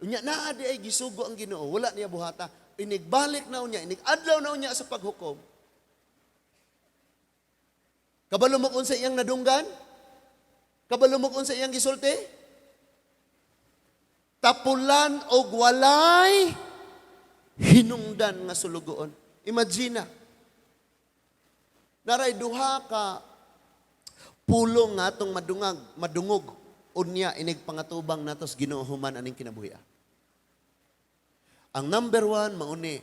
Unya naa di ay gisugo ang Ginoo, wala niya buhata. Inigbalik na unya, inigadlaw na unya sa paghukom. Kabalo mo kung sa iyang nadunggan? Kabalo mo kung sa iyang gisulti? Tapulan og walay hinungdan nga sulugoon. Imagine naray duha ka pulong nga atong madungog unya inig pangatubang natos Ginoo human aning kinabuhi. Ang number 1 mauni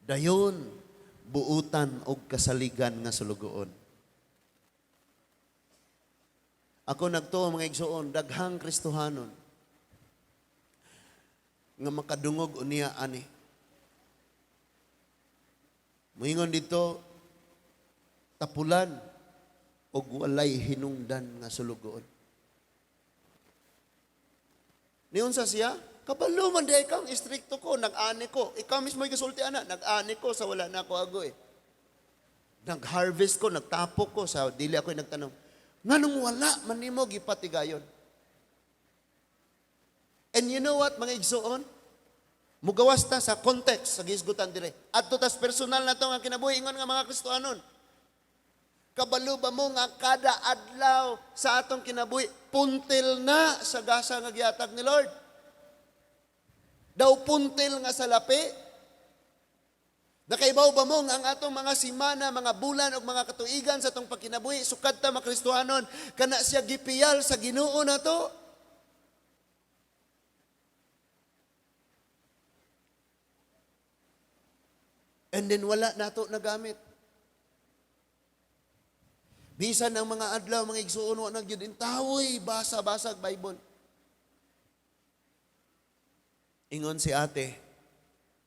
dayon buutan og kasaligan nga sulugoon. Ako nagtuo mga igsoon, daghang Kristohanon nga makadungog unya ani. Moingon dito, tapulan og walay hinungdan nga sulugoon. Niyon sa siya, kabalo man di ikaw, istrikto ko, nag-ani ko. Ikaw mismo ay kasulti ana, nag-ani ko sa wala na ako agoy. Nag-harvest ko, nagtapok ko sa dili ako nagtanong. Nganong wala man nimo gipatigayon. And you know what, mga igsoon? Mugawas ta sa context, sa gisgutan dire. At tas personal na to nga kinabuhi, ingon nga mga Kristohanon. Kabalo ba mo nga kada adlaw sa atong kinabuhi, puntil na sa gasa nga gihatag ni Lord? Daw puntil nga sa lapi? Nakaibaw ba mo nga ang atong mga simana, mga bulan o mga katuigan sa atong pagkinabuhi, sukad ta mga Kristohanon, kana siya gipiyal sa Ginoo na to? And then wala nato nagamit. Bisan ang mga adlaw, mga igsuon, wa nagyud intawoy, basa-basag Bible. Ingon si ate,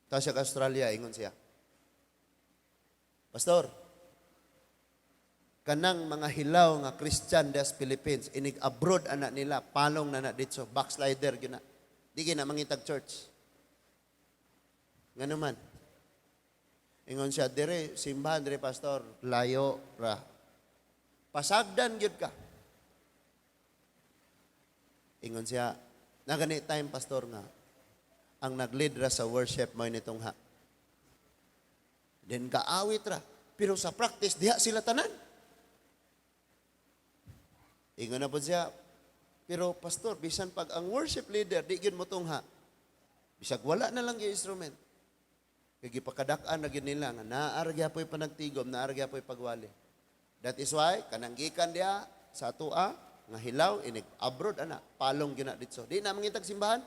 ta siya ka Australia, ingon siya. Pastor, kanang mga hilaw nga Christian des Philippines, inig abroad anak nila, palong na dito, backslider yun na. Di na mangitag church. Nga naman. Ingon siya, dire, simbahan, dire pastor, layo, ra. Pasagdan gyud ka. Ingon siya, na ganit time pastor nga, ang nag-lead ra sa worship mo nitong ha. Then kaawit ra. Pero sa practice, diha sila tanan. Ingon na po siya, pero pastor, bisan pag ang worship leader, di gyud mo tungha. Bisag wala na lang yung instrument. Kaya gipakadak-an na gyud nila, nga naaragya po'y panagtigom, naaragya po'y pagwali. That is why, kananggikan diya sa atua, nga hilaw, inig abroad, ana, palong gyud na dito. Di na mangitag simbahan?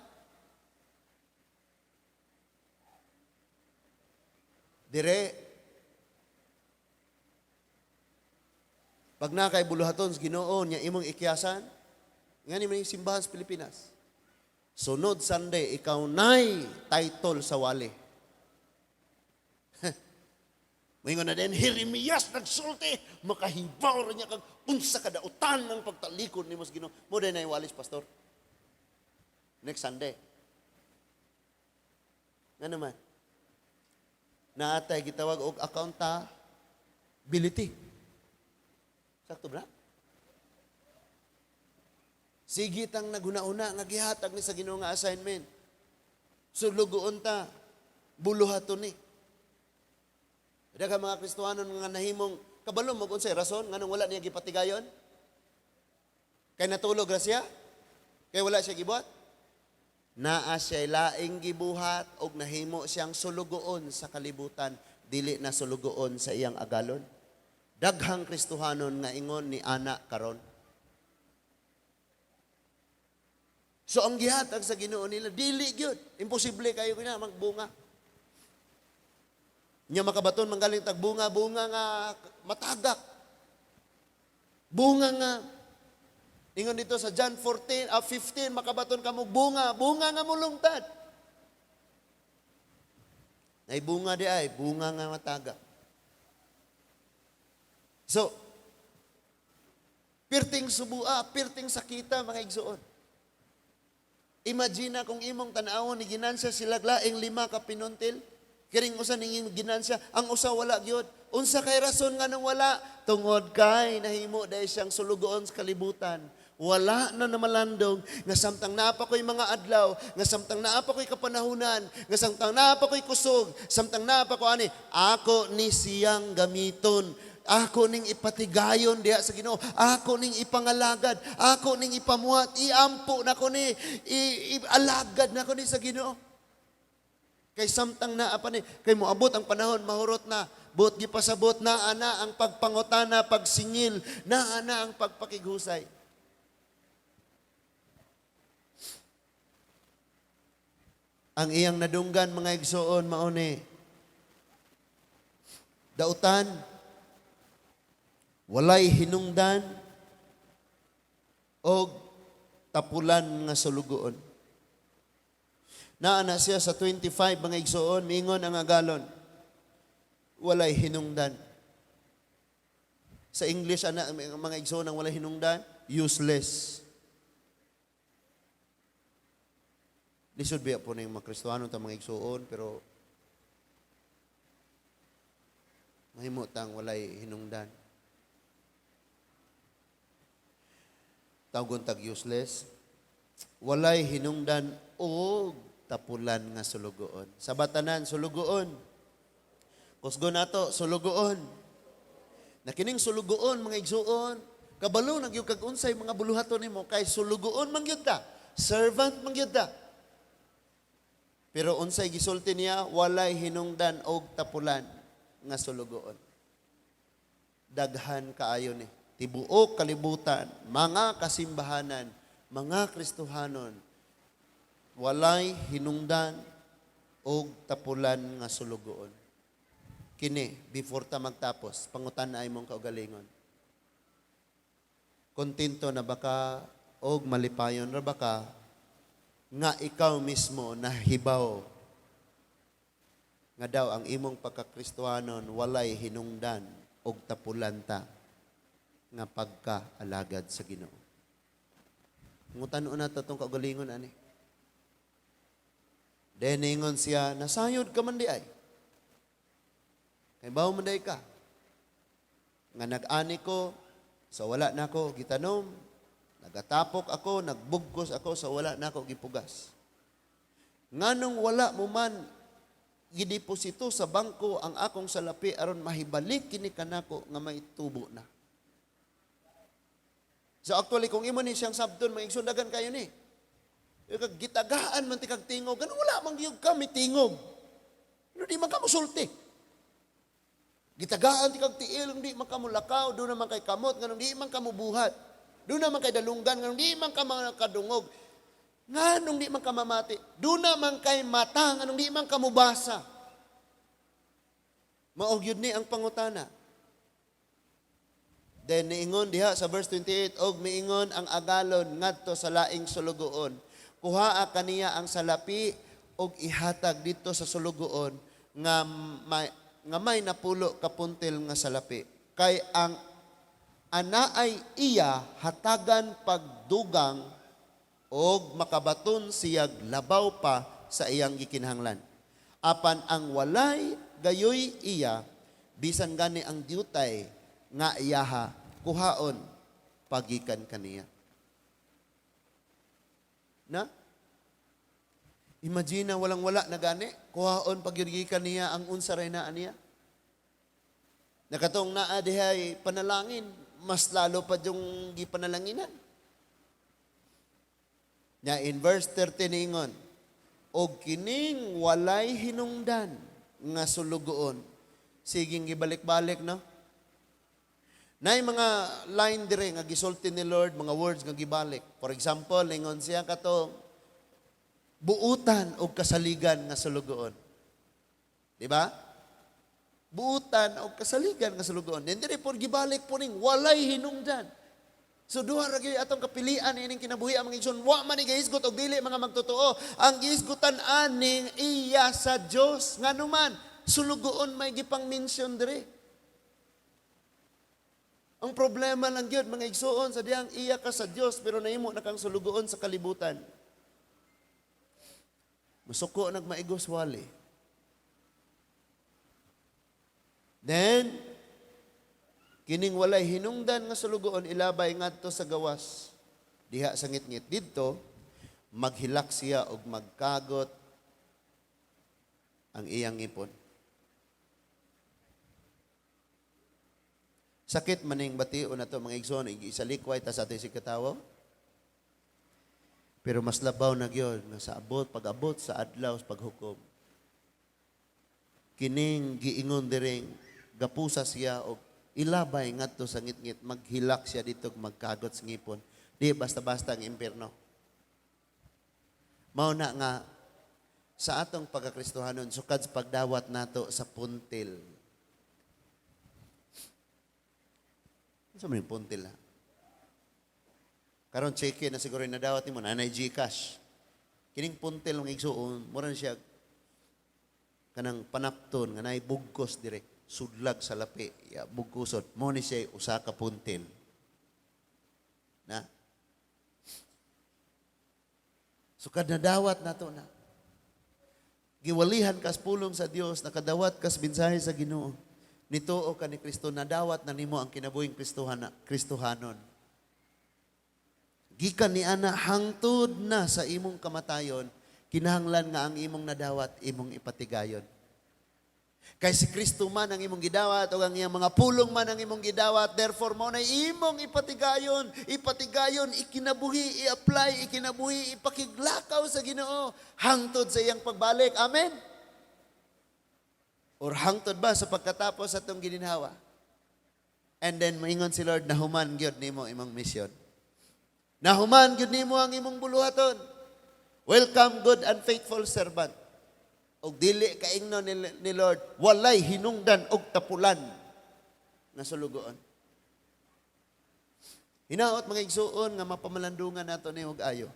Dire, pag na kay buluhaton sa Ginoo nya imong ikiyasan, ngani man yung simbahan sa Pilipinas. Sunod Sunday, ikaw nay title sa wali. Moingon na din, Jeremias nagsulti, makahibaw rin niya kag unsa kadautan ng pagtalikod ni Mas Ginoo. Mo din na walis, pastor. Next Sunday. Nga naman. Naatay gitawag og accountability. Sakto ba? Sige tang naguna-una nga gihatag ni sa Ginoo nga assignment. Sulugoon ta, buluhaton ni. Daghang mga Kristohanon nga nahimong kabalo mo unsay rason nganong wala niya gipatigayon? Kay natulog ra siya? Kay wala siya gibuhat? Naa siya laing gibuhat og nahimo siyang sulugoon sa kalibutan, dili na sulugoon sa iyang agalon. Daghang Kristohanon nga ingon ni ana karon. So ang gihatag sa Ginoo nila dili gyud, imposible kayo kina magbunga. Nya makabaton manggaling tag bunga nga matagak. Bunga nga ingon dito sa John 15 makabaton kamo bunga nga mulungtad. Nay bunga di ay bunga nga matagak. So pirting subua, pirting sakita mga igsuon. Imagine kung imong tan-awon ni ginansya silaglaing 5 ka pinuntil. Kiring usa ning ginansya, ang usa wala gyud. Unsa kay rason nga nang wala? Tungod kay nahimo dahil siyang sulugoon sa kalibutan. Wala na namalandong nga samtang naapa ko'y mga adlaw, nga samtang naapa ko'y kapanahunan, nga samtang naapa ko'y kusog, samtang naapa ko ani, ako ni siyang gamiton. Ako ning ipatigayon diha sa Ginoo. Ako ning ipangalagad. Ako ning ipamuhat. Iampo na ko ni. Ialagad na ko ni sa Ginoo. Kay samtang na apa ni, kay moabot ang panahon mahurot na, buot gipasabot na ana ang pagpangutana, pagsingil, na ana ang pagpakighusay. Ang iyang nadunggan mga igsoon mao ni dautan, walay hinungdan og tapulan nga sulugoon. Naana siya sa 25 mga igsoon, mingon ang agalon. Walay hinungdan. Sa English, mga igsoon ang walay hinungdan, useless. Lisod biya po na yung mga Kristohanon ta mga igsoon, pero mahimutang walay hinungdan. Tawgon tag useless. Walay hinungdan og tapulan nga sulugoon. Sa batanan, sulugoon. Kusgo nato, sulugoon. Nakining sulugoon, mga igsuon, kabalo nagyug kag unsay mga buluhaton nimo kay sulugoon man gyud ta. Servant man gyud ta. Pero unsay gisulti niya, walay hinungdan og tapulan nga sulugoon. Daghan kaayo ni. Tibuok kalibutan, mga kasimbahanan, mga Kristohanon, walay hinungdan og tapulan nga sulugoon. kini before ta magtapos, pangutan ay mong kaugalingon. Kontento na baka og malipayon ra baka nga ikaw mismo nahibaw nga daw ang imong pagkakristohanon walay hinungdan og tapulanta nga pagkaalagad sa Ginoo. Ngutan-o na tatong kaugalingon ani. Deningon siya, nasayod ka man di ay. Kay bawo man day ka. Nga nag-ani ko, sa wala na ako gitanom, nagatapok ako, nagbugkos ako, sa wala na ako gipugas. Nganong wala mo man gideposito sa bangko ang akong salapi aron mahibalik kini kanako nga may tubo na. So actually, kung imo ni siyang sabton, maigsundagan kayo ni. Kag gitagaan man ti kag tingog, ganun wala man gyud kami tingog. Ano di man ka musulti. Gitagaan ti kag tiil, di man ka mulakaw, do naman kay kamot, ganun di man ka mubuhat. Do naman kay dalunggan, ganun di man ka mga kadungog. Nganong di man ka mamati, do naman kay mata, ganun di man ka mubasa. Mao gyud ni ang pangutana. Then niingon diha sa verse 28, og miingon ang agalon ngadto sa laing sulugoon. Kuhaa kaniya ang salapi og ihatag dito sa sulugoon nga may napulo ka puntil nga salapi. Kay ang anaay iya hatagan pagdugang og makabaton siyag labaw pa sa iyang gikinahanglan. Apan ang walay gayoy iya bisan gani ang diutay nga iyaha kuhaon pagikan kaniya. Na? Imagine na walang-wala na gani, kuhaon pagikan niya ang unsa ray naa niya. Nakatong naa dihay panalangin, mas lalo pa yung gipanalanginan. Nya in verse 13 ningon, og kining walay hinungdan nga sulugoon. Siging gibalik-balik no. Nay mga line dire nga gisulti ni Lord, mga words nga gibalik. For example, lingon siya katong buutan o kasaligan nga sulugoon. Di ba? Buutan o kasaligan nga sulugoon. Then dire po gibalik po ning walay hinungdan. So duha ra gyud atong kapilian ining kinabuhi ang mga igsoon, wa man ni gahisgot og dili mga magtotoo. Ang gihisgutan aning iya sa Dios nganuman sulugoon may gipang mention dire. Ang problema lang yun, mga igsoon, sa diyang iya ka sa Diyos, pero nahimo na kang sulugoon sa kalibutan. Masuko nagmaigos wali. Then, kining walay hinungdan nga sulugoon, ilabay ngadto sa gawas. Diha sa ngit-ngit didto, maghilak siya og magkagot ang iyang ngipon. Sakit maning bation na to mga igsoon, isalikway ta sa ating sikatawo. Pero mas labaw na gyud nga sa abot, pag-abot sa adlaw sa paghukom. Kining giingon diring gapusa siya og ilabay ngadto sa ngit-ngit, maghilak siya dito magkagot sa ngipon. Di basta-basta ang impierno. Mao na nga sa atong pagkakristohanon sukad sa pagdawat nato sa puntil. Sa mga puntil ha. Karon check na siguro na dawat mo na GCash. Kining puntil ng igsuon, mura siya kanang panapton nga nay bugkos dire, sudlag sa lapi, ya bugkusot. Mo ni siya usa ka puntil. Na. Sukad na dawat nato na. Giwalihan kas pulong sa Dios, nakadawat kas mensahe sa Ginoo. Nituo ka ni Kristo, nadawat na nimo ang kinabuhing Kristohanon. Gikan ni ana hangtod na sa imong kamatayon, kinahanglan nga ang imong nadawat, imong ipatigayon. Kay si Kristo man ang imong gidawat o ang iyang mga pulong man ang imong gidawat, therefore mo na imong ipatigayon, ikinabuhi, i-apply, ikinabuhi, ipakiglakaw sa Ginoo hangtod sa iyang pagbalik. Amen. Or hangtod ba sa pagkatapos atong gininhawa? And then moingon si Lord, nahuman gyud nimo imong mission. Nahuman gyud nimo ang imong buluhaton. Welcome, good and faithful servant. og dili kaingnon ni Lord, walay hinungdan og tapulan nga sulugoon. Hinaot mga igsuon nga mapamalandungan nato ni og ayo.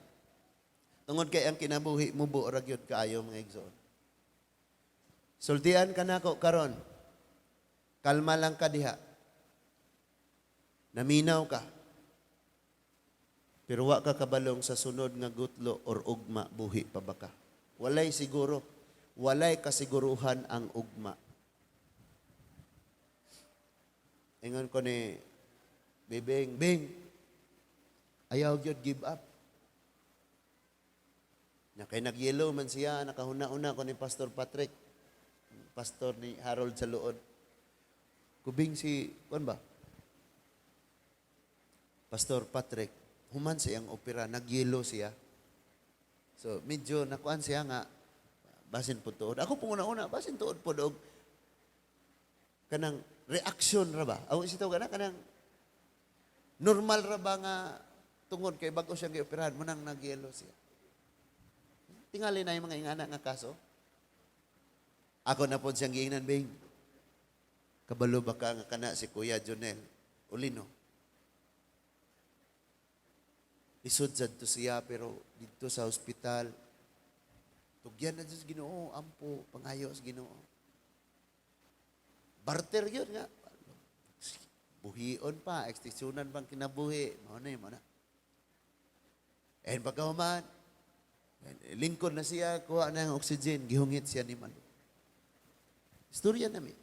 Tungod kay ang kinabuhi mubo ra gyud kaayo mga igsuon. Sultian ka nako karon. Kalma lang ka diha. Naminaw ka. Pero wa ka kabalong sa sunod nga gutlo or ugma buhi pa ba ka. Walay siguro, walay kasiguruhan ang ugma. Ingon ko ni Bing, ayaw gyud give up. Na kay nagyelo man siya, nakahuna-una ko ni Pastor Patrick, pastor ni Harold sa Luod. Kubing si, kuan ba? Pastor Patrick, human siyang opera, nagyelo siya. So, medyo nakuan siya nga, basin po tuod. Ako pong una-una, basin tuod po doog. Kanang reaksyon ra ba? Aw isitaw kanang normal ra ba nga tungod kay bago siya gioperahan mo nang nagyelo siya. Tingali na yung mga ingana nga kaso. Ako na po siyang giingnan, Bing. Kabalo ba ka nga kana si Kuya Jonel Ulino? Isod to siya pero dito sa ospital. Tugyan na Diyos Ginoo, ampo, pangayo sa Ginoo. Barter yun nga. Buhion pa, ekstisyunan bang kinabuhi. Mauna yun, mauna. And pagkahuman, lingkod na siya, kuha na yung oxygen, gihungit siya ni Malo. Istorya namin.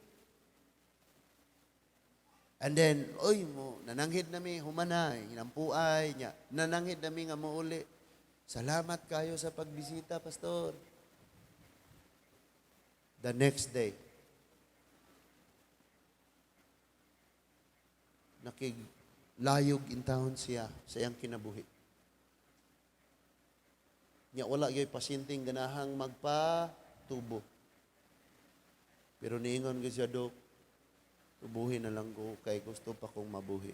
And then, nananghid nami, humanay, hinampuay niya. Nananghid nami nga muuli. Salamat kayo sa pagbisita, Pastor. The next day, nakiglayog intahon siya sa iyang kinabuhi. Nya wala gyud pasyenteng ganahang magpatubo. Pero niingon gyud siya, Dok, tubuhin na lang ko kay gusto pa kong mabuhi.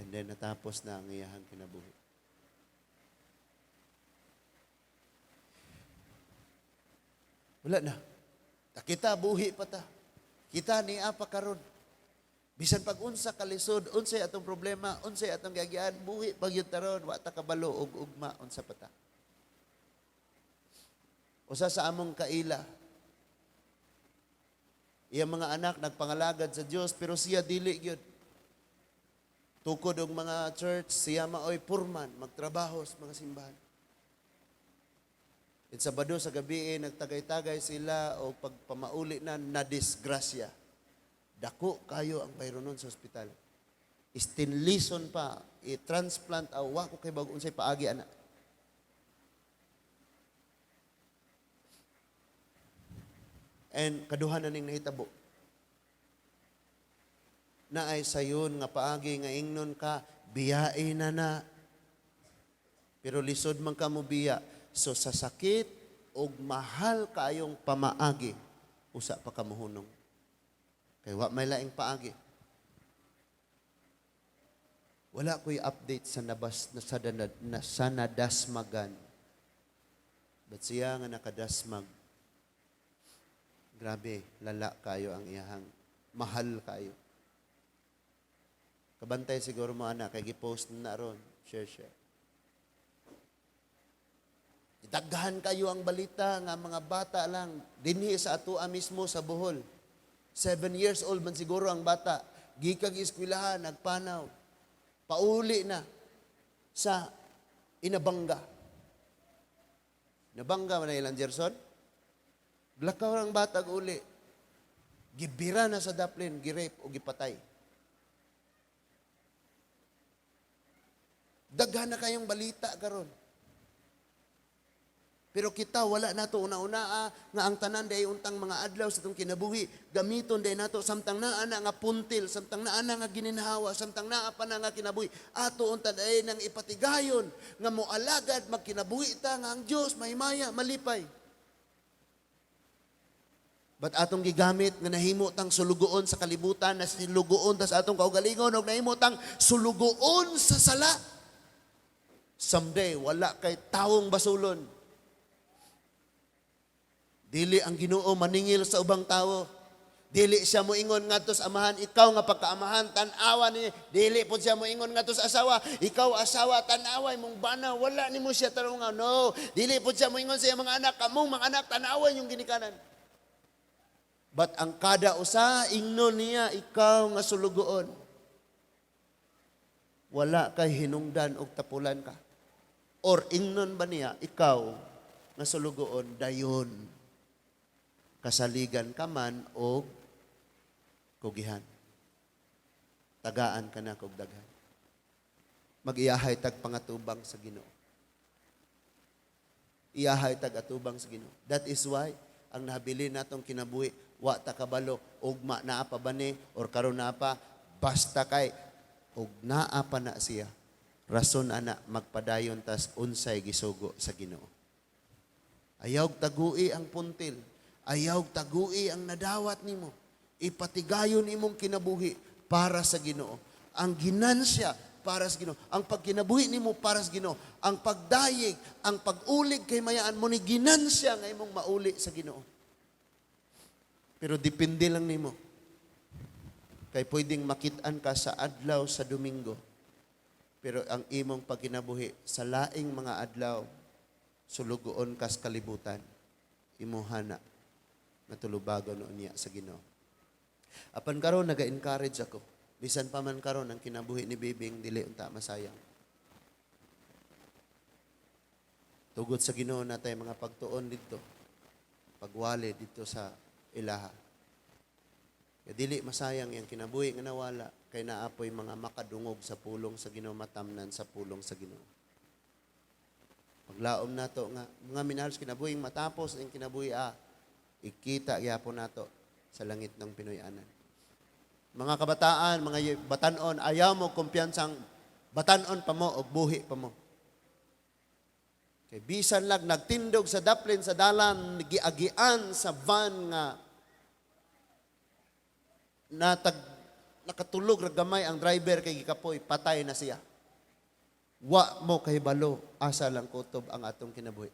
And then natapos na ang iyahang kinabuhi. Wala na. Kita buhi pa ta. Kita ni apa karon. Bisan pag unsa kalisod, unsay atong problema, unsay atong gagyan, buhi pagyud taron, wa ta kabalo og ugma unsa pa ta. Usa sa among kaila, iyang mga anak nagpangalagad sa Dios pero siya dili gyud. Tukod og mga church, siya maoy purman, magtrabaho sa mga simbahan. At Sabado sa gabi, nagtagay-tagay sila o pagpamauli na disgrasya. Dako kayo ang bayronon sa ospital. Istinlison pa, i-transplant, wa ko kay bagong unsay paagi, anak. And kaduhan na ning nahitabo. Na ay sayon nga paagi nga ingnon ka, biyain na. Pero lisod man ka mo biya. So sa sakit og mahal kayong pamaagi, usa pa ka mohunong. Kay wa may laing paagi. Wala ko'y update sa nabas na sa nadasmagan. But siya nga nakadasmag. Grabe, lala kayo ang iyahang. Mahal kayo. Kabantay siguro mo anak, kay gipost na ron. Share. Daghan kayo ang balita nga mga bata lang. Dinhi sa atua mismo sa Bohol. 7 years old man siguro ang bata. Gikag eskwelahan, nagpanaw. Pauli na sa Inabanga. Inabanga man na ilang Gerson? Glakaw ang bata uli. Gibira na sa daplin, girape o gipatay. Daghan na kayong balita karon. Pero kita wala nato una-una nga ang tanan day untang mga adlaw sa itong kinabuhi. Gamiton day nato samtang naa na nga puntil, samtang naa na nga gininhawa, samtang naa pa na nga kinabuhi. Ato unta day nang ipatigayon nga moalagad magkinabuhi ta nga ang Dios mahimaya malipay. But atong gigamit nga nahimo tang sulugoon sa kalibutan, na silugoon ta sa atong kaugalingon og nahimo tang sulugoon sa sala. Someday wala kay tawong basulon. Dili ang Ginoo maningil sa ubang tawo. Dili siya moingon ngadto sa amahan, ikaw nga pagkaamahan tan-awa ni. Dili pud siya moingon ngadto sa asawa, ikaw asawa tan-away mong bana, wala nimo siya tarungaw. No, dili pud siya moingon sa iyang mga anak, kamong mga anak tan-away yung ginikanan. But ang kada usa ingnon niya, ikaw nga sulugoon. Wala kay hinungdan og tapulan ka. Or ingnon ba niya, ikaw nga sulugoon dayon kasaligan ka man o kugihan. Tagaan ka na kog daghan. Mag-iyahay tag pangatubang sa Ginoo. Iyahay tag atubang sa Ginoo. That is why ang nahabilin natong kinabuhi, wa ta kabalo ugma naa pa bani or karon naa pa, basta kay ug naa pa na siya. Rason ana magpadayon tas unsay gisugo sa Ginoo. Ayaw tagui ang puntil. Ayaw tagui ang nadawat nimo. Ipatigayon imong kinabuhi para sa Ginoo. Ang ginansya para sa Ginoo. Ang pagkinabuhi nimo para sa Ginoo. Ang pagdayeg, ang pag-ulig kay mayaan mo ni ginansya nga imong mauli sa Ginoo. Pero depende lang nimo. Kay pwedeng makitaan ka sa adlaw sa Domingo. Pero ang imong pagkinabuhi sa laing mga adlaw, sulugoon kas kalibutan, imuhana na tulubagon niya sa Ginoo. Apan karon naga-encourage ako. Bisan pa man karon ang kinabuhi ni Bibing dili unta masayang. Tugod sa Ginoo natay mga pagtuon dito. Pagwali dito sa ilaha. Kaya dili masayang yang kinabuhi nga nawala kay naapoy mga makadungog sa pulong sa Ginoo, matamnan sa pulong sa Ginoo. Paglaom nato nga mga minahal kinabuhi matapos ang kinabuhi ikita gyapon nato sa langit ng Pinoy-anan. Mga kabataan, mga batanon, ayaw mo kumpiyansang batanon pa mo o buhi pa mo. Kay bisan lag nagtindog sa daplin sa dalan, giagian sa van nga nakatulog ra gamay ang driver kay gikapoy, patay na siya. Wa mo kahibalo, asa lang kutob ang atong kinabuhi.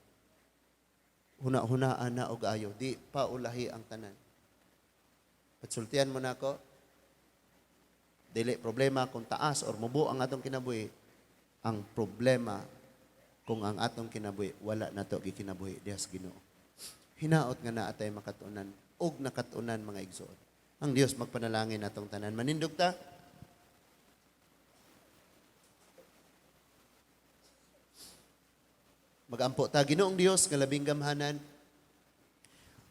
Huna-hunaan na og ayo, di pa ulahi ang tanan. Patsultian mo na ako, dili problema kung taas or mubo ang atong kinabuhi. Ang problema kung ang atong kinabuhi, wala na to gikinabuhi diha sa Ginoo. Hinaot nga na atay makatunan, og nakatunan mga igsoon. Ang Dios magpanalangin natong tanan. Manindog ta? Magampo ta, Ginoong Dios, kalabing gamhanan.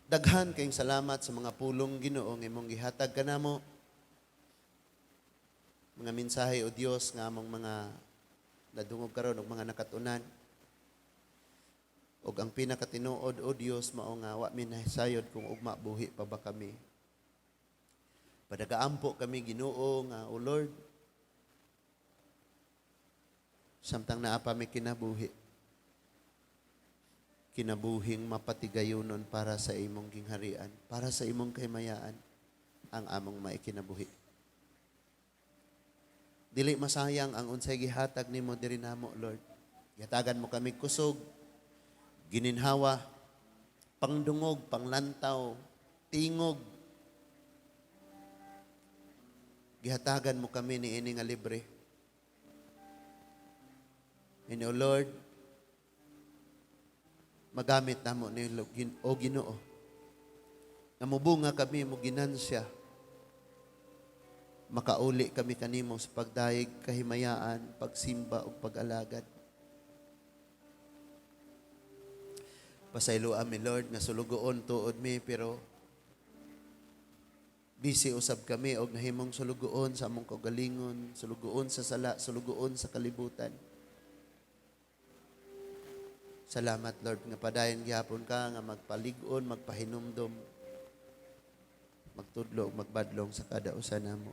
Daghan kayong salamat sa mga pulong Ginoo nga imong gihatag kanamo. Mga mensahe o Dios nga among mga nadungog karon og mga nakatunan. Og ang pinakatinuod o Dios mao nga wa mi nahisayod kung ugma buhi pa ba kami. Padagaampo kami Ginoo nga o Lord. Samtang naa pa mi kinabuhi. Kinabuhing mapatigayonon para sa imong gingharian, para sa imong kaymayaan, ang among maikinabuhi. Dili masayang ang unsay gihatag nimo diri namo, Lord. Gihatagan mo kami kusog, gininhawa, pangdungog, panglantaw, tingog. Gihatagan mo kami ni ini nga libre. And O Lord, magamit namo ni o Ginoo. Namubunga kami mo ginansya. Makauli kami kanimo sa pagdayeg kahimayaan, pagsimba ug pag-alagad. Pasaylo ami Lord nga sulugoon tuod mi pero busy usab kami og nahimong sulugoon sa among kaugalingon, sulugoon sa sala, sulugoon sa kalibutan. Salamat Lord nga padayon gihapon ka nga magpalig-on, magpahinumdom, magtudlo, magbadlong sa kada usa namo.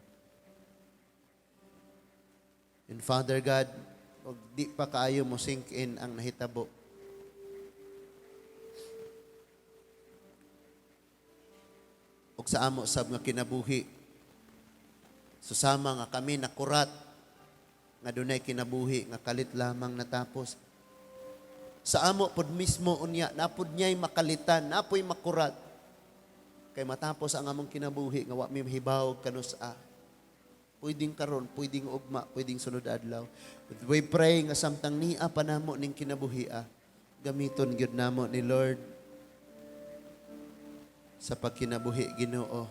And Father God, og di pa kaayo mo sink in ang nahitabo. Og sa amo sab nga kinabuhi. Susama nga kami nakurat nga dunay kinabuhi nga kalit lamang natapos. Sa amo pod mismo unya, napod niya'y makalitan, napoy makurat. Kay matapos ang among kinabuhi, nga wa mi mahibaw kanusa. Pwedeng karon, pwedeng ugma, pwedeng sunod adlaw. But we pray nga samtang niya pa namo ning kinabuhia, gamiton gyud namo ni Lord sa pagkinabuhi Ginoo.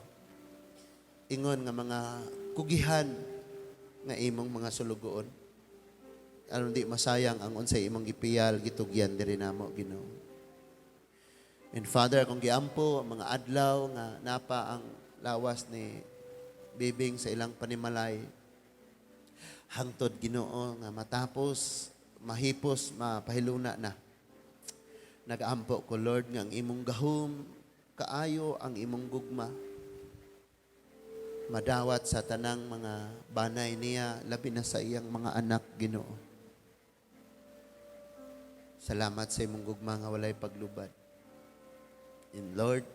Ingon nga mga kugihan nga imong mga sulugoon. Aron di masayang ang unsay imong gipiyal gitugyan diri namo Ginoo. And Father, kung giampo ang mga adlaw nga napa ang lawas ni Bibing sa ilang panimalay, hangtod Ginoo nga matapos mahipos mapahiluna na. Nagaampo ko Lord nga ang imong gahom kaayo ang imong gugma madawat sa tanang mga banay niya, labi na sa iyang mga anak Ginoo. Salamat sa imong gugma nga walay paglubad. And Lord,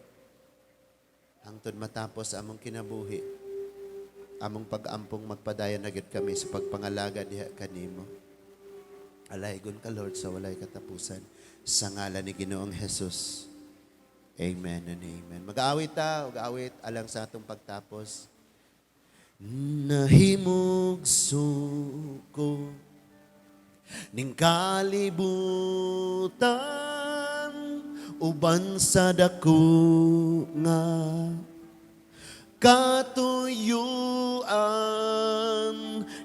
hangtod matapos among kinabuhi, among pag-ampong magpadayon na gid kami sa pagpangalaga diha kanimo. Alaygon ka Lord sa walay katapusan. Sa ngalan ni Ginoong Jesus. Amen and amen. Mag-aawit ta, mag-aawit alang sa atong pagtapos. Nahimog suko ning kalibutan uban sa dako nga katuyuan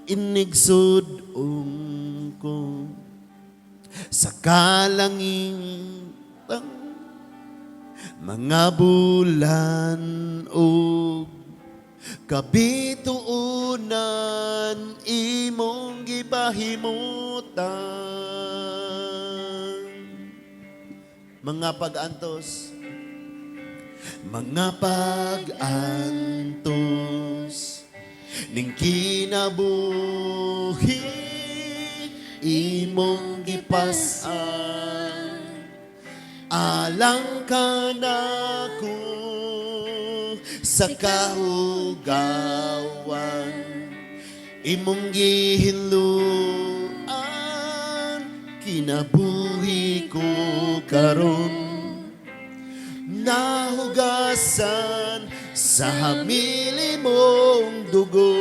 inigsud ko sa kalangitang mga bulan o kabituunan imong gipahimutan. Mga pag-antos, ning kinabuhi imong gipasan alang ka nako sa kahugawan imong gihinluan kinabuhi ko karon nahugasan sa hamili mong dugo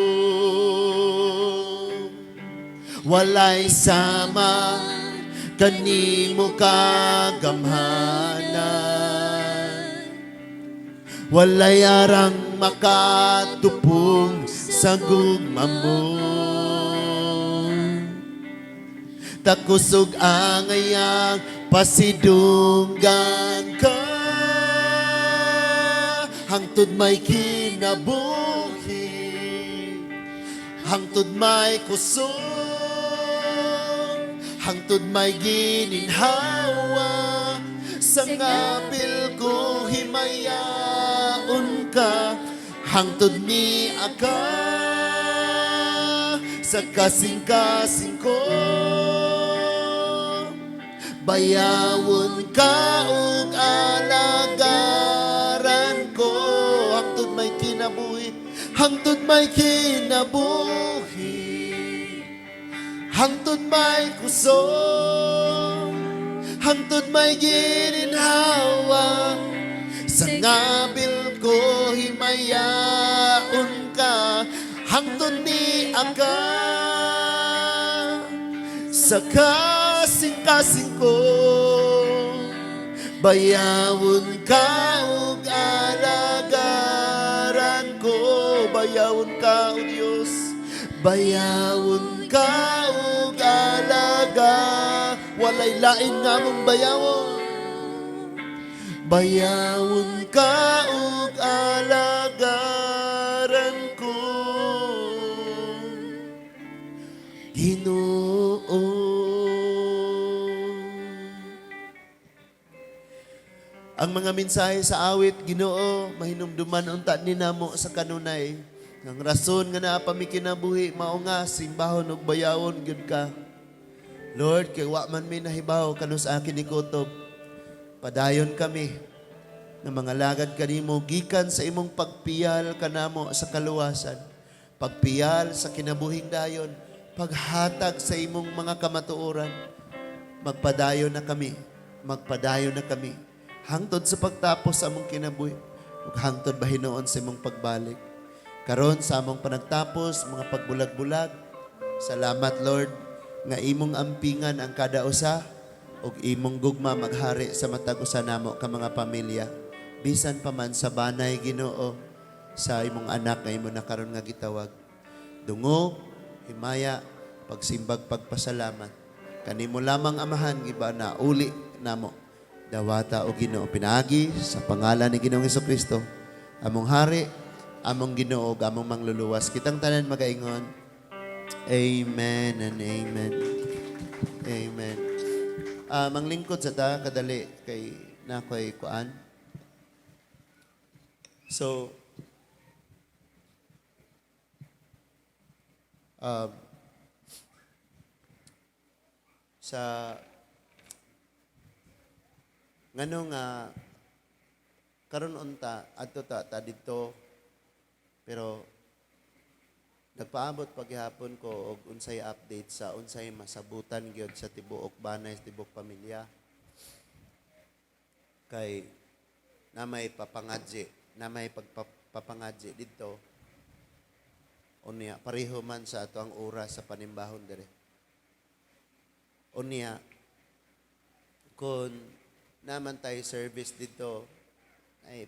walay sama kanimo kagamhanan walay arang makatupong sa gugma mo takusog angayang pasidunggan ka hangtod may kinabuhi hangtod may kusog hangtod may gininhawa sa ngapil ko himayaon ka hangtod ni aka sa kasing-kasing ko bayawon ka ug alagaran ko hangtod may kinabuhi hangtod may kinabuhi hangtod may kusog hangtod may gininhawa sa ngabil ko himayaon ka hangtod ni aka sa kasing-kasing ko bayawon ka ug alagaran ko bayawon ka o Dios bayawon ka ug alaga walay lain nga mong bayawon ka ug alagaran ko Ginoo. Ang mga mensahe sa awit Ginoo mahinumduman unta ni namo sa kanunay ang rason nga naa pa mi kinabuhi mao nga simbahon ug bayawon gyud ka Lord kay wa man mi nahibaw kanus akin ni kutob padayon kami ng mga lagad kanimo gikan sa imong pagpiyal kanamo sa kaluwasan pagpiyal sa kinabuhing dayon paghatag sa imong mga kamatuoran magpadayon na kami. Magpadayon na kami. Hangtod sa pagtapos sa among kinabuhi. Ug hangtod ba hinuon sa imong pagbalik. Karon sa among panagtapos, mga pagbulag-bulag, salamat Lord, nga imong ampingan ang kada usa, ug imong gugma maghari sa matag usa namo ka mga pamilya. Bisan pa man sa banay Ginoo, sa imong anak nga imo na karon nga gitawag. Dungog, himaya, pagsimbag, pagpasalamat. Kanimo lamang amahan, giba na uli namo. Dawata o Ginoo pinagi sa pangalan ni Ginoong Hesukristo. Among hari, among Ginoo, among mangluluwas. Kitang tanan magaingon. Amen and amen. Amen. Manglingkod sa ta kadali kay nakoy kuan. So sa nganong karon unta adto ta dito pero nagpaabot paghapon ko og unsay update sa unsay masabutan gyud sa tibuok banay sa tibuok pamilya kay na may pagpapangadji dito unya pareho man sa ato ang oras sa panimbahon dire unya kun naman tayo service dito